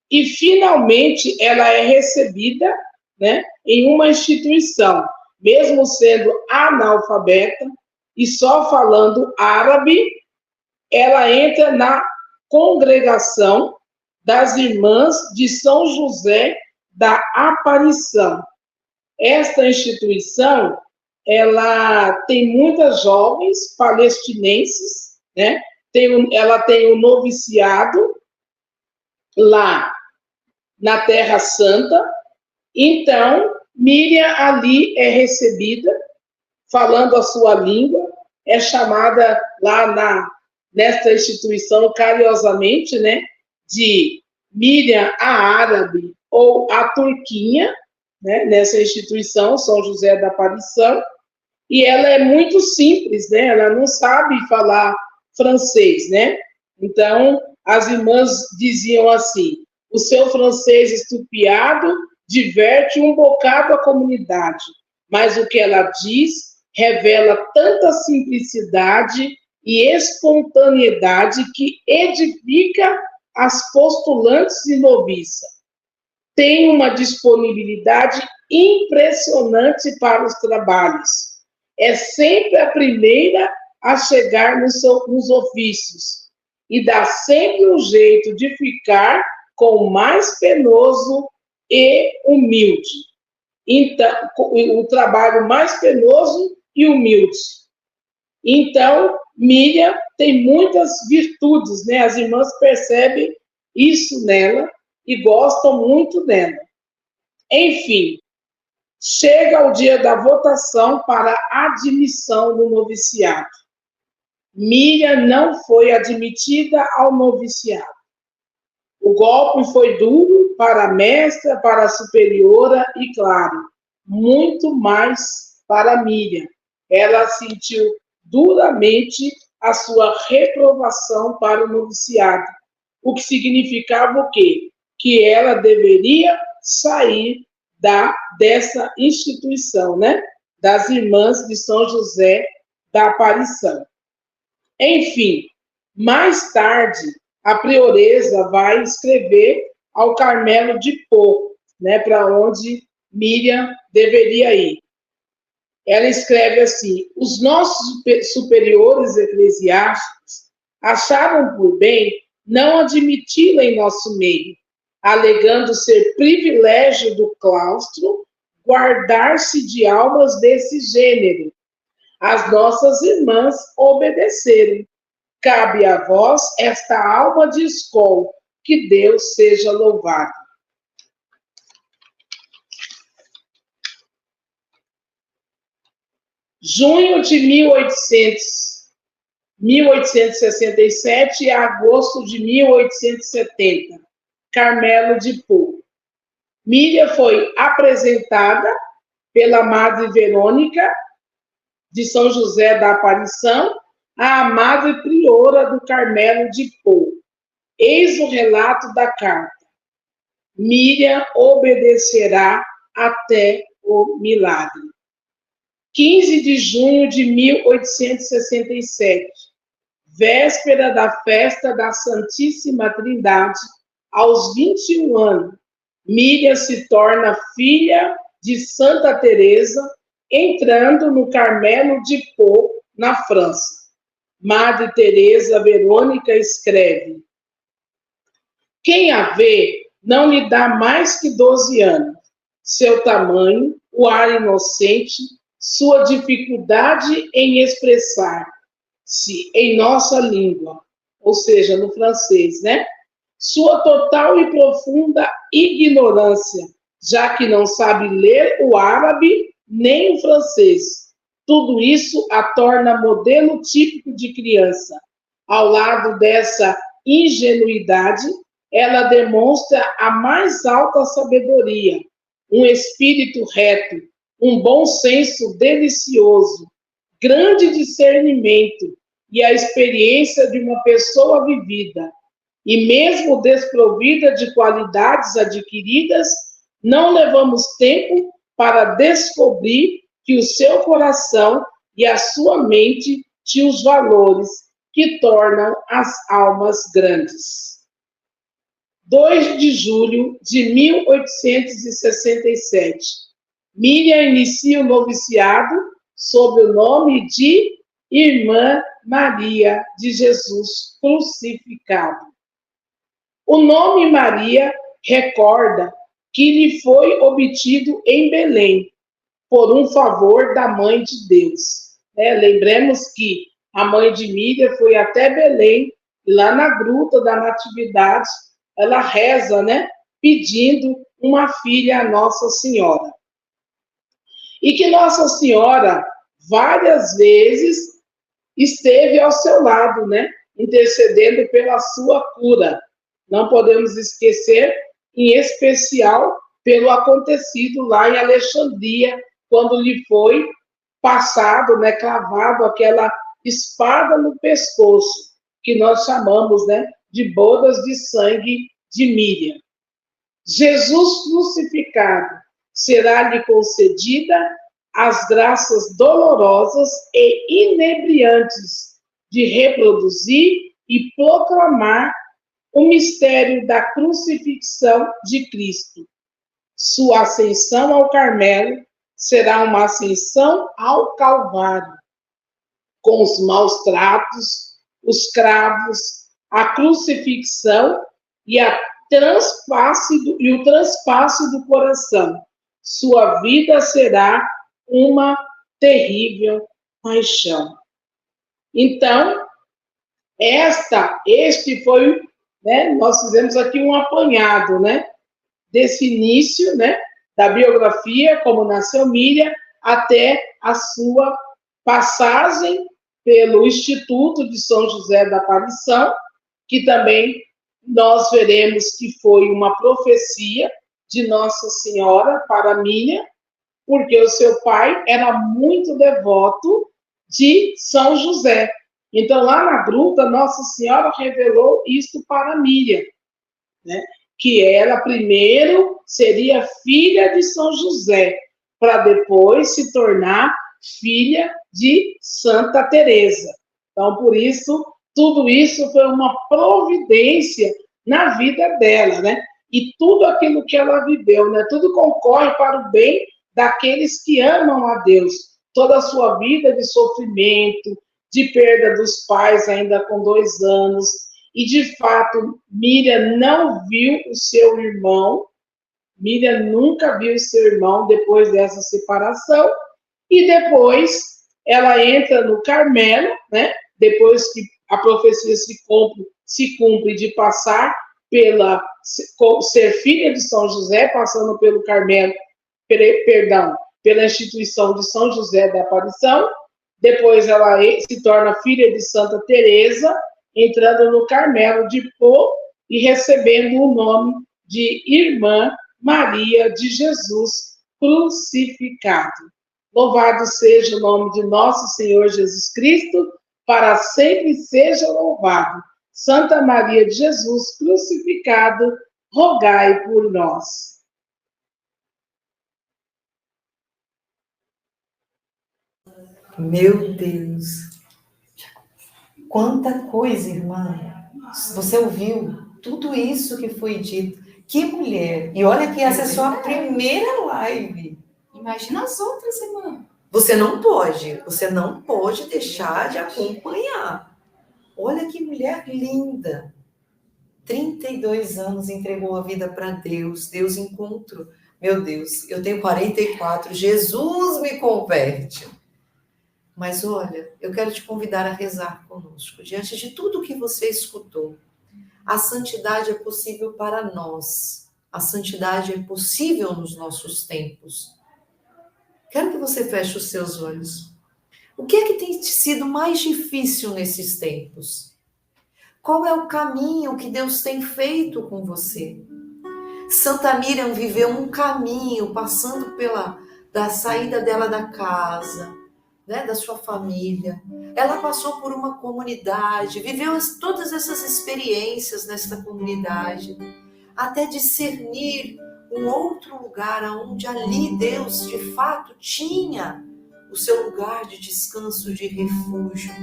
E, finalmente, ela é recebida, né, em uma instituição, mesmo sendo analfabeta e só falando árabe, ela entra na congregação das irmãs de São José da Aparição. Esta instituição, ela tem muitas jovens palestinenses, né? Ela tem um noviciado lá na Terra Santa. Então, Miriam ali é recebida, falando a sua língua, é chamada lá nesta instituição, carinhosamente, né, de Miriam a árabe ou a turquinha, né, nessa instituição, São José da Aparição, e ela é muito simples, né, ela não sabe falar francês, né, então as irmãs diziam assim: o seu francês estupiado diverte um bocado a comunidade, mas o que ela diz revela tanta simplicidade e espontaneidade que edifica as postulantes e noviças. Tem uma disponibilidade impressionante para os trabalhos. É sempre a primeira a chegar nos ofícios e dá sempre um jeito de ficar com o mais penoso e humilde. Então, o trabalho mais penoso e humilde. Então, Miriam tem muitas virtudes, né? As irmãs percebem isso nela e gostam muito dela. Enfim, chega o dia da votação para admissão no noviciado. Miriam não foi admitida ao noviciado. O golpe foi duro para a mestra, para a superiora e, claro, muito mais para Miriam. Ela sentiu duramente a sua reprovação para o noviciado, o que significava o quê? Que ela deveria sair dessa instituição, né? Das irmãs de São José da Aparição. Enfim, mais tarde, a prioresa vai escrever ao Carmelo de Pó, né, para onde Miriam deveria ir. ela escreve assim: os nossos superiores eclesiásticos acharam por bem não admiti-la em nosso meio, alegando ser privilégio do claustro guardar-se de almas desse gênero. As nossas irmãs obedeceram. Cabe a vós esta alma de escola, que Deus seja louvado. Junho de 1867 a agosto de 1870, Carmelo de Poo. Miriam foi apresentada pela Madre Verônica de São José da Aparição à Madre Priora do Carmelo de Poo. Eis o relato da carta. Miriam obedecerá até o milagre. 15 de junho de 1867, véspera da festa da Santíssima Trindade, aos 21 anos, Miriam se torna filha de Santa Teresa, entrando no Carmelo de Poo, na França. Madre Teresa Verônica escreve: quem a vê não lhe dá mais que 12 anos. Seu tamanho, o ar inocente, sua dificuldade em expressar-se em nossa língua, ou seja, no francês, né? Sua total e profunda ignorância, já que não sabe ler o árabe nem o francês. Tudo isso a torna modelo típico de criança. Ao lado dessa ingenuidade, ela demonstra a mais alta sabedoria, um espírito reto, um bom senso delicioso, grande discernimento e a experiência de uma pessoa vivida. E mesmo desprovida de qualidades adquiridas, não levamos tempo para descobrir que o seu coração e a sua mente tinham os valores que tornam as almas grandes. 2 de julho de 1867. Miriam inicia o noviciado sob o nome de Irmã Maria de Jesus Crucificado. O nome Maria recorda que lhe foi obtido em Belém, por um favor da Mãe de Deus. Lembremos que a mãe de Miriam foi até Belém, e lá na Gruta da Natividade, ela reza, pedindo uma filha à Nossa Senhora. E que Nossa Senhora, várias vezes, esteve ao seu lado, intercedendo pela sua cura. Não podemos esquecer, em especial, pelo acontecido lá em Alexandria, quando lhe foi passado, clavado aquela espada no pescoço, que nós chamamos, de bodas de sangue de Miriam. Jesus crucificado, será-lhe concedida as graças dolorosas e inebriantes de reproduzir e proclamar o mistério da crucifixão de Cristo. Sua ascensão ao Carmelo será uma ascensão ao Calvário, com os maus tratos, os cravos, a crucifixão e o transpasse do coração. Sua vida será uma terrível paixão. Então, este foi, nós fizemos aqui um apanhado, desse início, da biografia, como nasceu Miriam, até a sua passagem pelo Instituto de São José da Aparição, que também nós veremos que foi uma profecia de Nossa Senhora para Miriam, porque o seu pai era muito devoto de São José. Então, lá na gruta, Nossa Senhora revelou isto para Miriam, que ela primeiro seria filha de São José, para depois se tornar filha de Santa Teresa. Então, por isso, tudo isso foi uma providência na vida dela, E tudo aquilo que ela viveu, tudo concorre para o bem daqueles que amam a Deus. toda a sua vida de sofrimento, de perda dos pais ainda com 2 anos, e de fato Miriam não viu o seu irmão, Miriam nunca viu o seu irmão depois dessa separação, e depois ela entra no Carmelo, né? Depois que a profecia se cumpre de passar pela ser filha de São José, passando pelo Carmelo, perdão, pela instituição de São José da Aparição. Depois ela se torna filha de Santa Teresa, entrando no Carmelo de Pó e recebendo o nome de Irmã Maria de Jesus crucificado. Louvado seja o nome de nosso Senhor Jesus Cristo, para sempre seja louvado. Santa Maria de Jesus crucificado, rogai por nós. Meu Deus, quanta coisa, irmã. Você ouviu tudo isso que foi dito? Que mulher! E olha que essa é só a primeira live. Imagina as outras, irmã. Você não pode deixar de acompanhar. Olha que mulher linda. 32 anos entregou a vida para Deus. Deus encontro. Meu Deus, eu tenho 44. Jesus me converte. Mas olha, eu quero te convidar a rezar conosco. Diante de tudo que você escutou, a santidade é possível para nós. A santidade é possível nos nossos tempos. Quero que você feche os seus olhos. O que é que tem sido mais difícil nesses tempos? Qual é o caminho que Deus tem feito com você? Santa Miriam viveu um caminho, passando da saída dela da casa, né, da sua família. Ela passou por uma comunidade, viveu todas essas experiências nesta comunidade, até discernir um outro lugar onde ali Deus, de fato, tinha o seu lugar de descanso, de refúgio.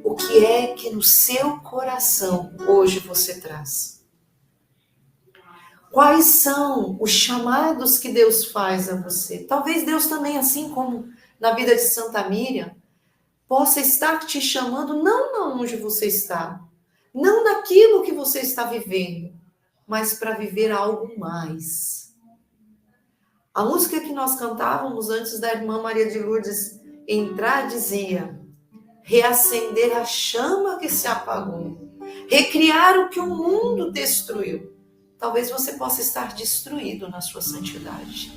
O que é que no seu coração hoje você traz? Quais são os chamados que Deus faz a você? Talvez Deus também, assim como na vida de Santa Miriam, possa estar te chamando não onde você está, não naquilo que você está vivendo, mas para viver algo mais. A música que nós cantávamos antes da irmã Maria de Lourdes entrar dizia: reacender a chama que se apagou, recriar o que o mundo destruiu. Talvez você possa estar destruído na sua santidade.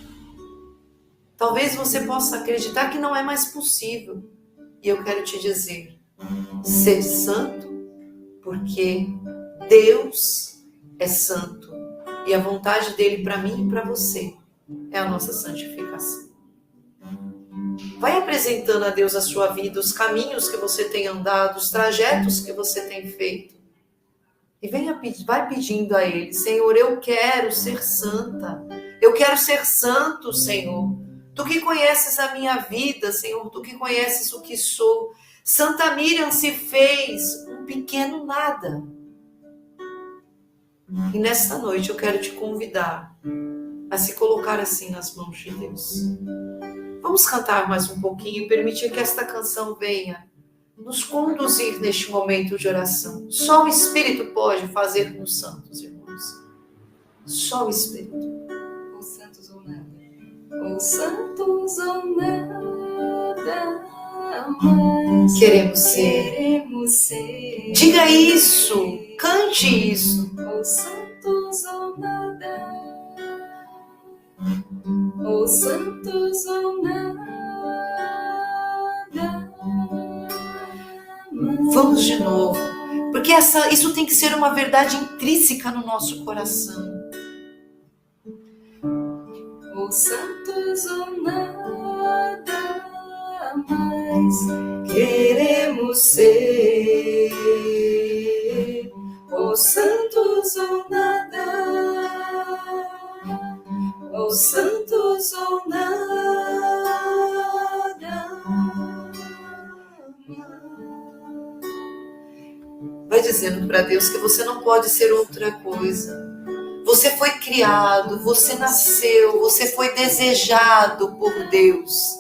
Talvez você possa acreditar que não é mais possível. E eu quero te dizer, ser santo, porque Deus é santo. E a vontade dele para mim e para você é a nossa santificação. Vai apresentando a Deus a sua vida, os caminhos que você tem andado, os trajetos que você tem feito. E vai pedindo a Ele: Senhor, eu quero ser santa. Eu quero ser santo, Senhor. Tu que conheces a minha vida, Senhor, tu que conheces o que sou. Santa Miriam se fez um pequeno nada. E nesta noite eu quero te convidar a se colocar assim nas mãos de Deus. Vamos cantar mais um pouquinho e permitir que esta canção venha nos conduzir neste momento de oração. Só o Espírito pode fazer-nos santos, irmãos. Só o Espírito. Ou santos ou nada. Ou santos ou nada, mas Queremos ser. queremos ser. Diga isso, cante isso. Ou santos ou nada, ou santos ou nada. Vamos de novo, porque isso tem que ser uma verdade intrínseca no nosso coração. Ou santos ou nada, mas queremos ser. Ou santos ou nada, ou santos ou nada. Vai dizendo para Deus que você não pode ser outra coisa. Você foi criado, você nasceu, você foi desejado por Deus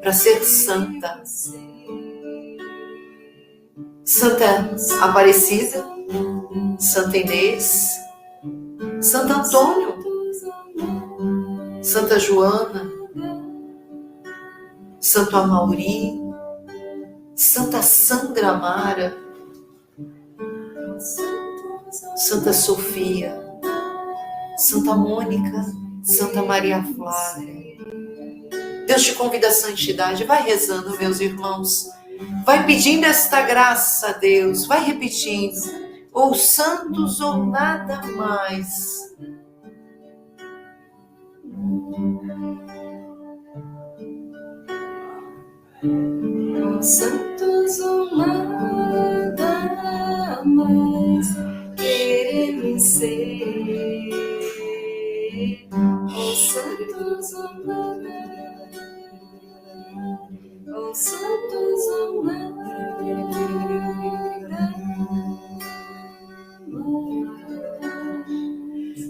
para ser santa. Santa Aparecida, Santa Inês, Santo Antônio, Santa Joana, Santo Amauri, Santa Sandra Amara, Santa Sofia, Santa Mônica, Santa Maria Flávia. Deus te convida à santidade. Vai rezando, meus irmãos. Vai pedindo esta graça a Deus. Vai repetindo. Ou santos ou nada mais. Ou santos ou nada mais queremos ser. Ou santos ou nada, ou santos ou nada.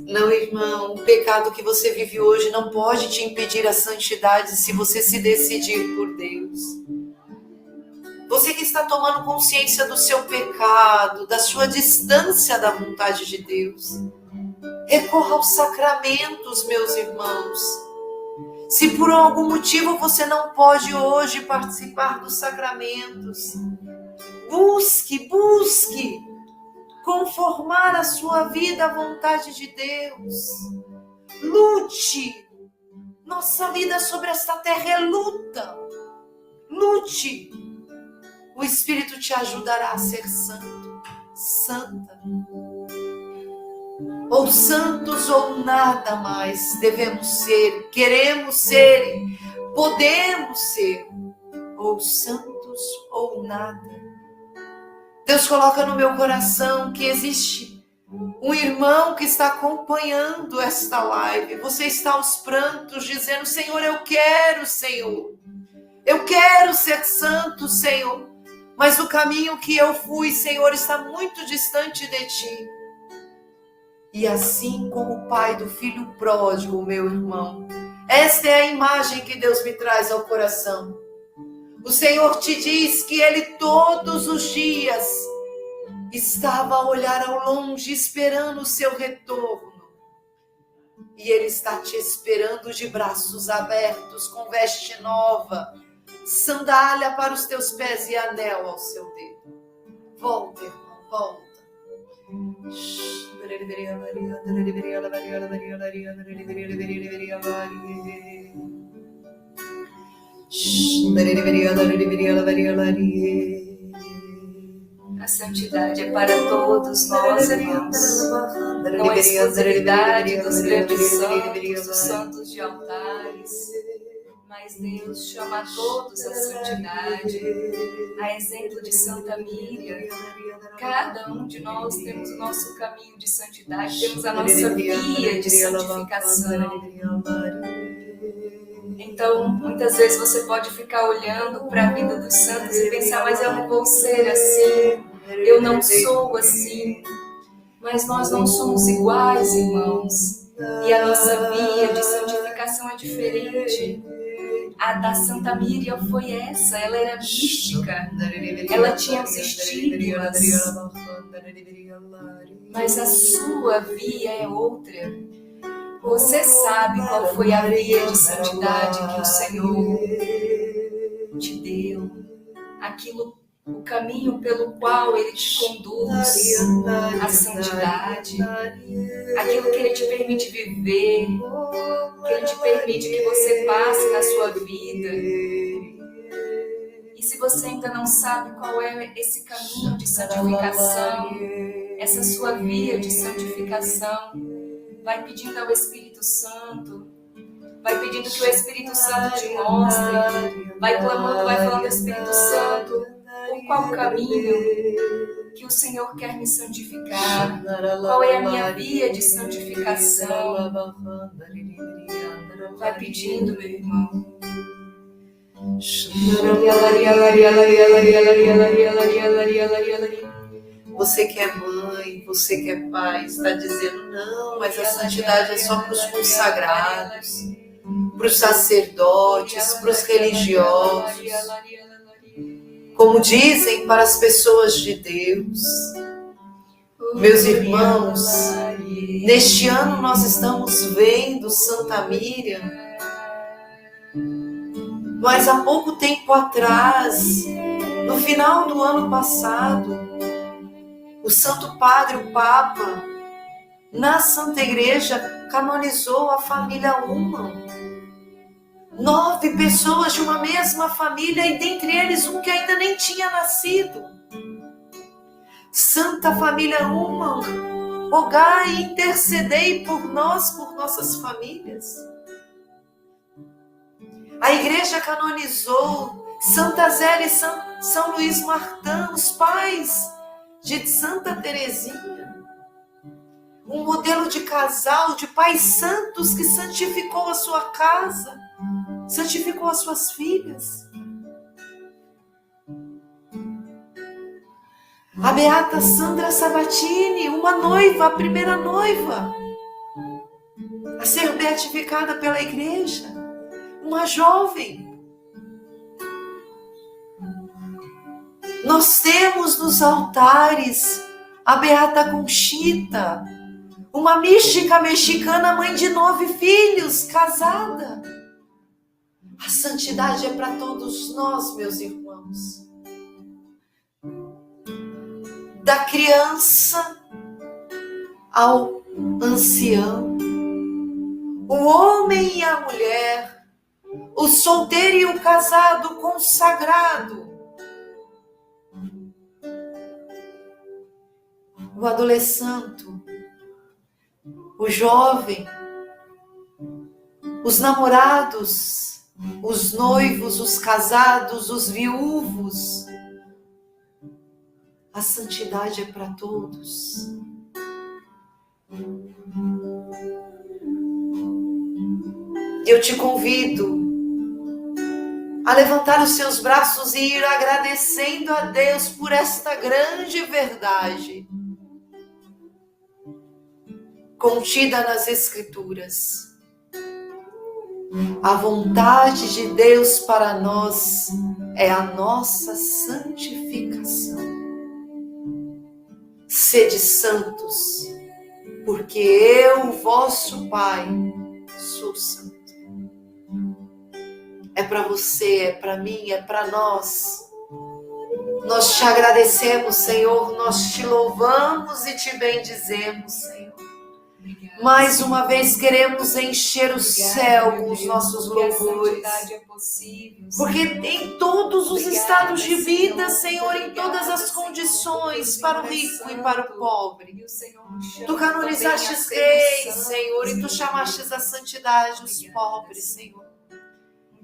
Não, irmão, o pecado que você vive hoje não pode te impedir a santidade se você se decidir por Deus. Você que está tomando consciência do seu pecado, da sua distância da vontade de Deus, recorra aos sacramentos, meus irmãos. Se por algum motivo você não pode hoje participar dos sacramentos, busque conformar a sua vida à vontade de Deus. Lute. Nossa vida sobre esta terra é luta. Lute. O Espírito te ajudará a ser santo, santa. Ou santos ou nada mais devemos ser, queremos ser, podemos ser. Ou santos ou nada. Deus coloca no meu coração que existe um irmão que está acompanhando esta live. Você está aos prantos dizendo: Senhor, eu quero, Senhor. Eu quero ser santo, Senhor. Mas o caminho que eu fui, Senhor, está muito distante de Ti. E assim como o pai do filho pródigo, meu irmão, esta é a imagem que Deus me traz ao coração. O Senhor te diz que Ele todos os dias estava a olhar ao longe, esperando o seu retorno. E Ele está te esperando de braços abertos, com veste nova, sandália para os teus pés e anel ao seu dedo. Volta, irmão, volta. A santidade é para todos nós, irmãos. Não é exclusividade dos grandes santos, dos santos de altares. Mas Deus chama a todos à santidade. A exemplo de Santa Miriam, cada um de nós temos o nosso caminho de santidade, temos a nossa via de santificação. Então, muitas vezes você pode ficar olhando para a vida dos santos e pensar: mas eu não vou ser assim, eu não sou assim. Mas nós não somos iguais, irmãos. E a nossa via de santificação é diferente. A da Santa Miriam foi essa, ela era mística, ela tinha os estigmas, mas a sua via é outra. Você sabe qual foi a via de santidade que o Senhor te deu, o caminho pelo qual Ele te conduz à santidade, aquilo que Ele te permite viver, que Ele te permite que você passe na sua vida. E se você ainda não sabe qual é esse caminho de santificação, essa sua via de santificação, vai pedindo ao Espírito Santo, vai pedindo que o Espírito Santo te mostre, vai clamando, vai falando: Espírito Santo, por qual caminho que o Senhor quer me santificar? Qual é a minha via de santificação? Vai pedindo, meu irmão. Você que é mãe, você que é pai, está dizendo, não, mas a santidade é só para os consagrados, para os sacerdotes, para os religiosos. Como dizem, para as pessoas de Deus. Meus irmãos, neste ano nós estamos vendo Santa Miriam, mas há pouco tempo atrás, no final do ano passado, o Santo Padre, o Papa, na Santa Igreja, canonizou a família Ullmann. 9 pessoas de uma mesma família e dentre eles um que ainda nem tinha nascido. Santa Família Ullmann, rogai e intercedei por nós, por nossas famílias. A Igreja canonizou Santa Zélia e São Luís Martin, os pais de Santa Teresinha. Um modelo de casal, de pais santos que santificou a sua casa, santificou as suas filhas. A beata Sandra Sabatini, uma noiva, a primeira noiva a ser beatificada pela Igreja, uma jovem. Nós temos nos altares a beata Conchita, uma mística mexicana, mãe de 9 filhos, casada. A santidade é para todos nós, meus irmãos. Da criança ao ancião, o homem e a mulher, o solteiro e o casado, consagrado, o adolescente, o jovem, os namorados, os noivos, os casados, os viúvos. A santidade é para todos. Eu te convido a levantar os seus braços e ir agradecendo a Deus por esta grande verdade contida nas Escrituras. A vontade de Deus para nós é a nossa santificação. Sede santos, porque eu, vosso Pai, sou santo. É para você, é para mim, é para nós. Nós te agradecemos, Senhor, nós te louvamos e te bendizemos, Senhor. Mais uma vez queremos encher o céu com os nossos louvores. Porque em todos os estados de vida, Senhor, em todas as condições, para o rico e para o pobre. Tu canonizaste reis, Senhor, e tu chamaste a santidade os pobres, Senhor.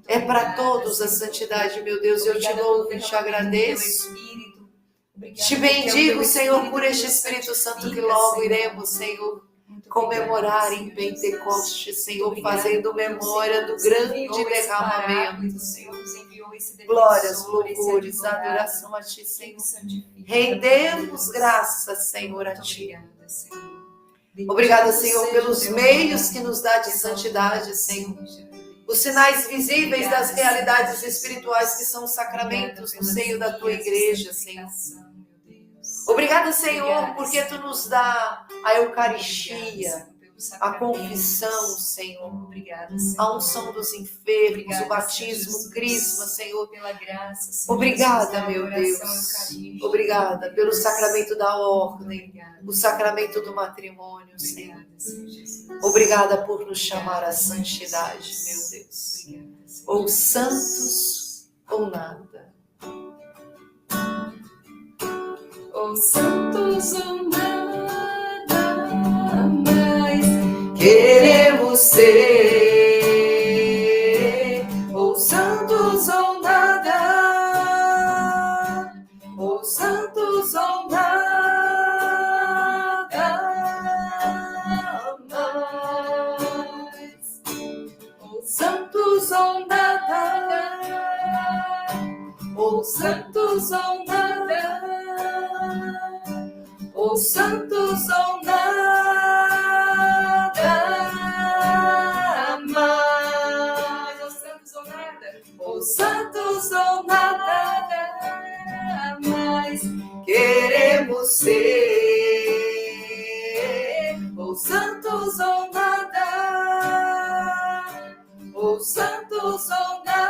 É para todos a santidade, meu Deus, eu te louvo e te agradeço. Te bendigo, Senhor, por este Espírito Santo que logo iremos, Senhor, comemorar em Pentecostes, Senhor, fazendo memória do grande derramamento, Senhor. Glórias, louvores, adoração a Ti, Senhor. Rendemos graças, Senhor, a Ti. Obrigada, Senhor, pelos meios que nos dá de santidade, Senhor. Os sinais visíveis das realidades espirituais que são os sacramentos no seio da Tua Igreja, Senhor. Obrigada, Senhor, porque Tu nos dá a Eucaristia, a confissão, Senhor, a unção dos enfermos, o batismo, o crisma, Senhor. Obrigada, meu Deus. Obrigada pelo sacramento da ordem, o sacramento do matrimônio, Senhor. Obrigada por nos chamar à santidade, meu Deus. Ou santos ou nada. Ou santos ou nada mais queremos ser, ou santos ou nada, ou santos ou nada mais, ou santos ou nada, ou santos ou nada. ou santos ou nada mais, ou santos ou nada, ou santos ou nada mais, queremos ser, ou santos ou nada, ou santos ou nada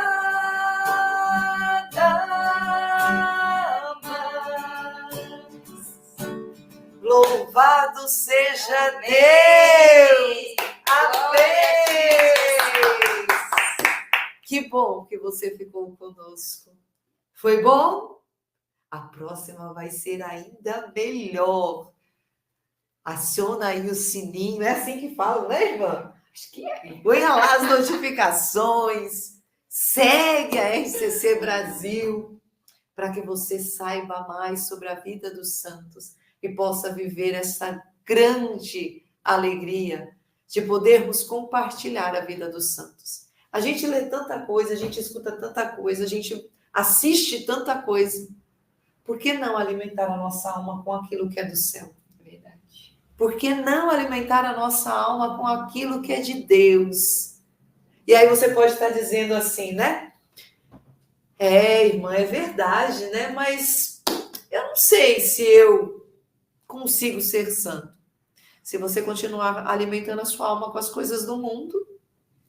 mais. Louvado seja Deus! Amém! Que bom que você ficou conosco. Foi bom? A próxima vai ser ainda melhor. Aciona aí o sininho. É assim que fala, né, irmã? acho que é. Põe lá as notificações. Segue a RCC Brasil para que você saiba mais sobre a vida dos santos e possa viver essa grande alegria de podermos compartilhar a vida dos santos. A gente lê tanta coisa, a gente escuta tanta coisa, a gente assiste tanta coisa. Por que não alimentar a nossa alma com aquilo que é do céu? Verdade. Por que não alimentar a nossa alma com aquilo que é de Deus? E aí você pode estar dizendo assim, né? Irmã, é verdade, né? Mas eu não sei se eu consigo ser santo. Se você continuar alimentando a sua alma com as coisas do mundo,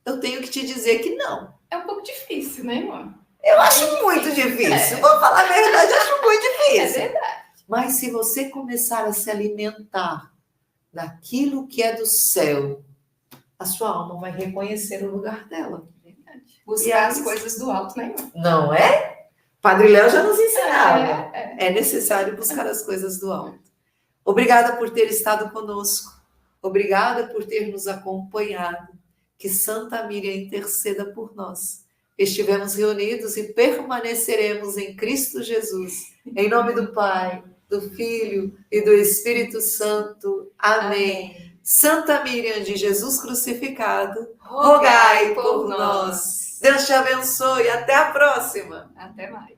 eu tenho que te dizer que não. É um pouco difícil, né, irmã? Eu acho muito difícil. Vou falar a verdade, acho muito É difícil. verdade. Mas se você começar a se alimentar daquilo que é do céu, a sua alma vai reconhecer o lugar dela. Verdade. Buscar as coisas do alto, né, irmã? Não é? Padre Léo já nos ensinava. É. É necessário buscar as coisas do alto. Obrigada por ter estado conosco. Obrigada por ter nos acompanhado. Que Santa Miriam interceda por nós. Estivemos reunidos e permaneceremos em Cristo Jesus. Em nome do Pai, do Filho e do Espírito Santo. Amém. Santa Miriam de Jesus crucificado, rogai por nós. Deus te abençoe. Até a próxima. Até mais.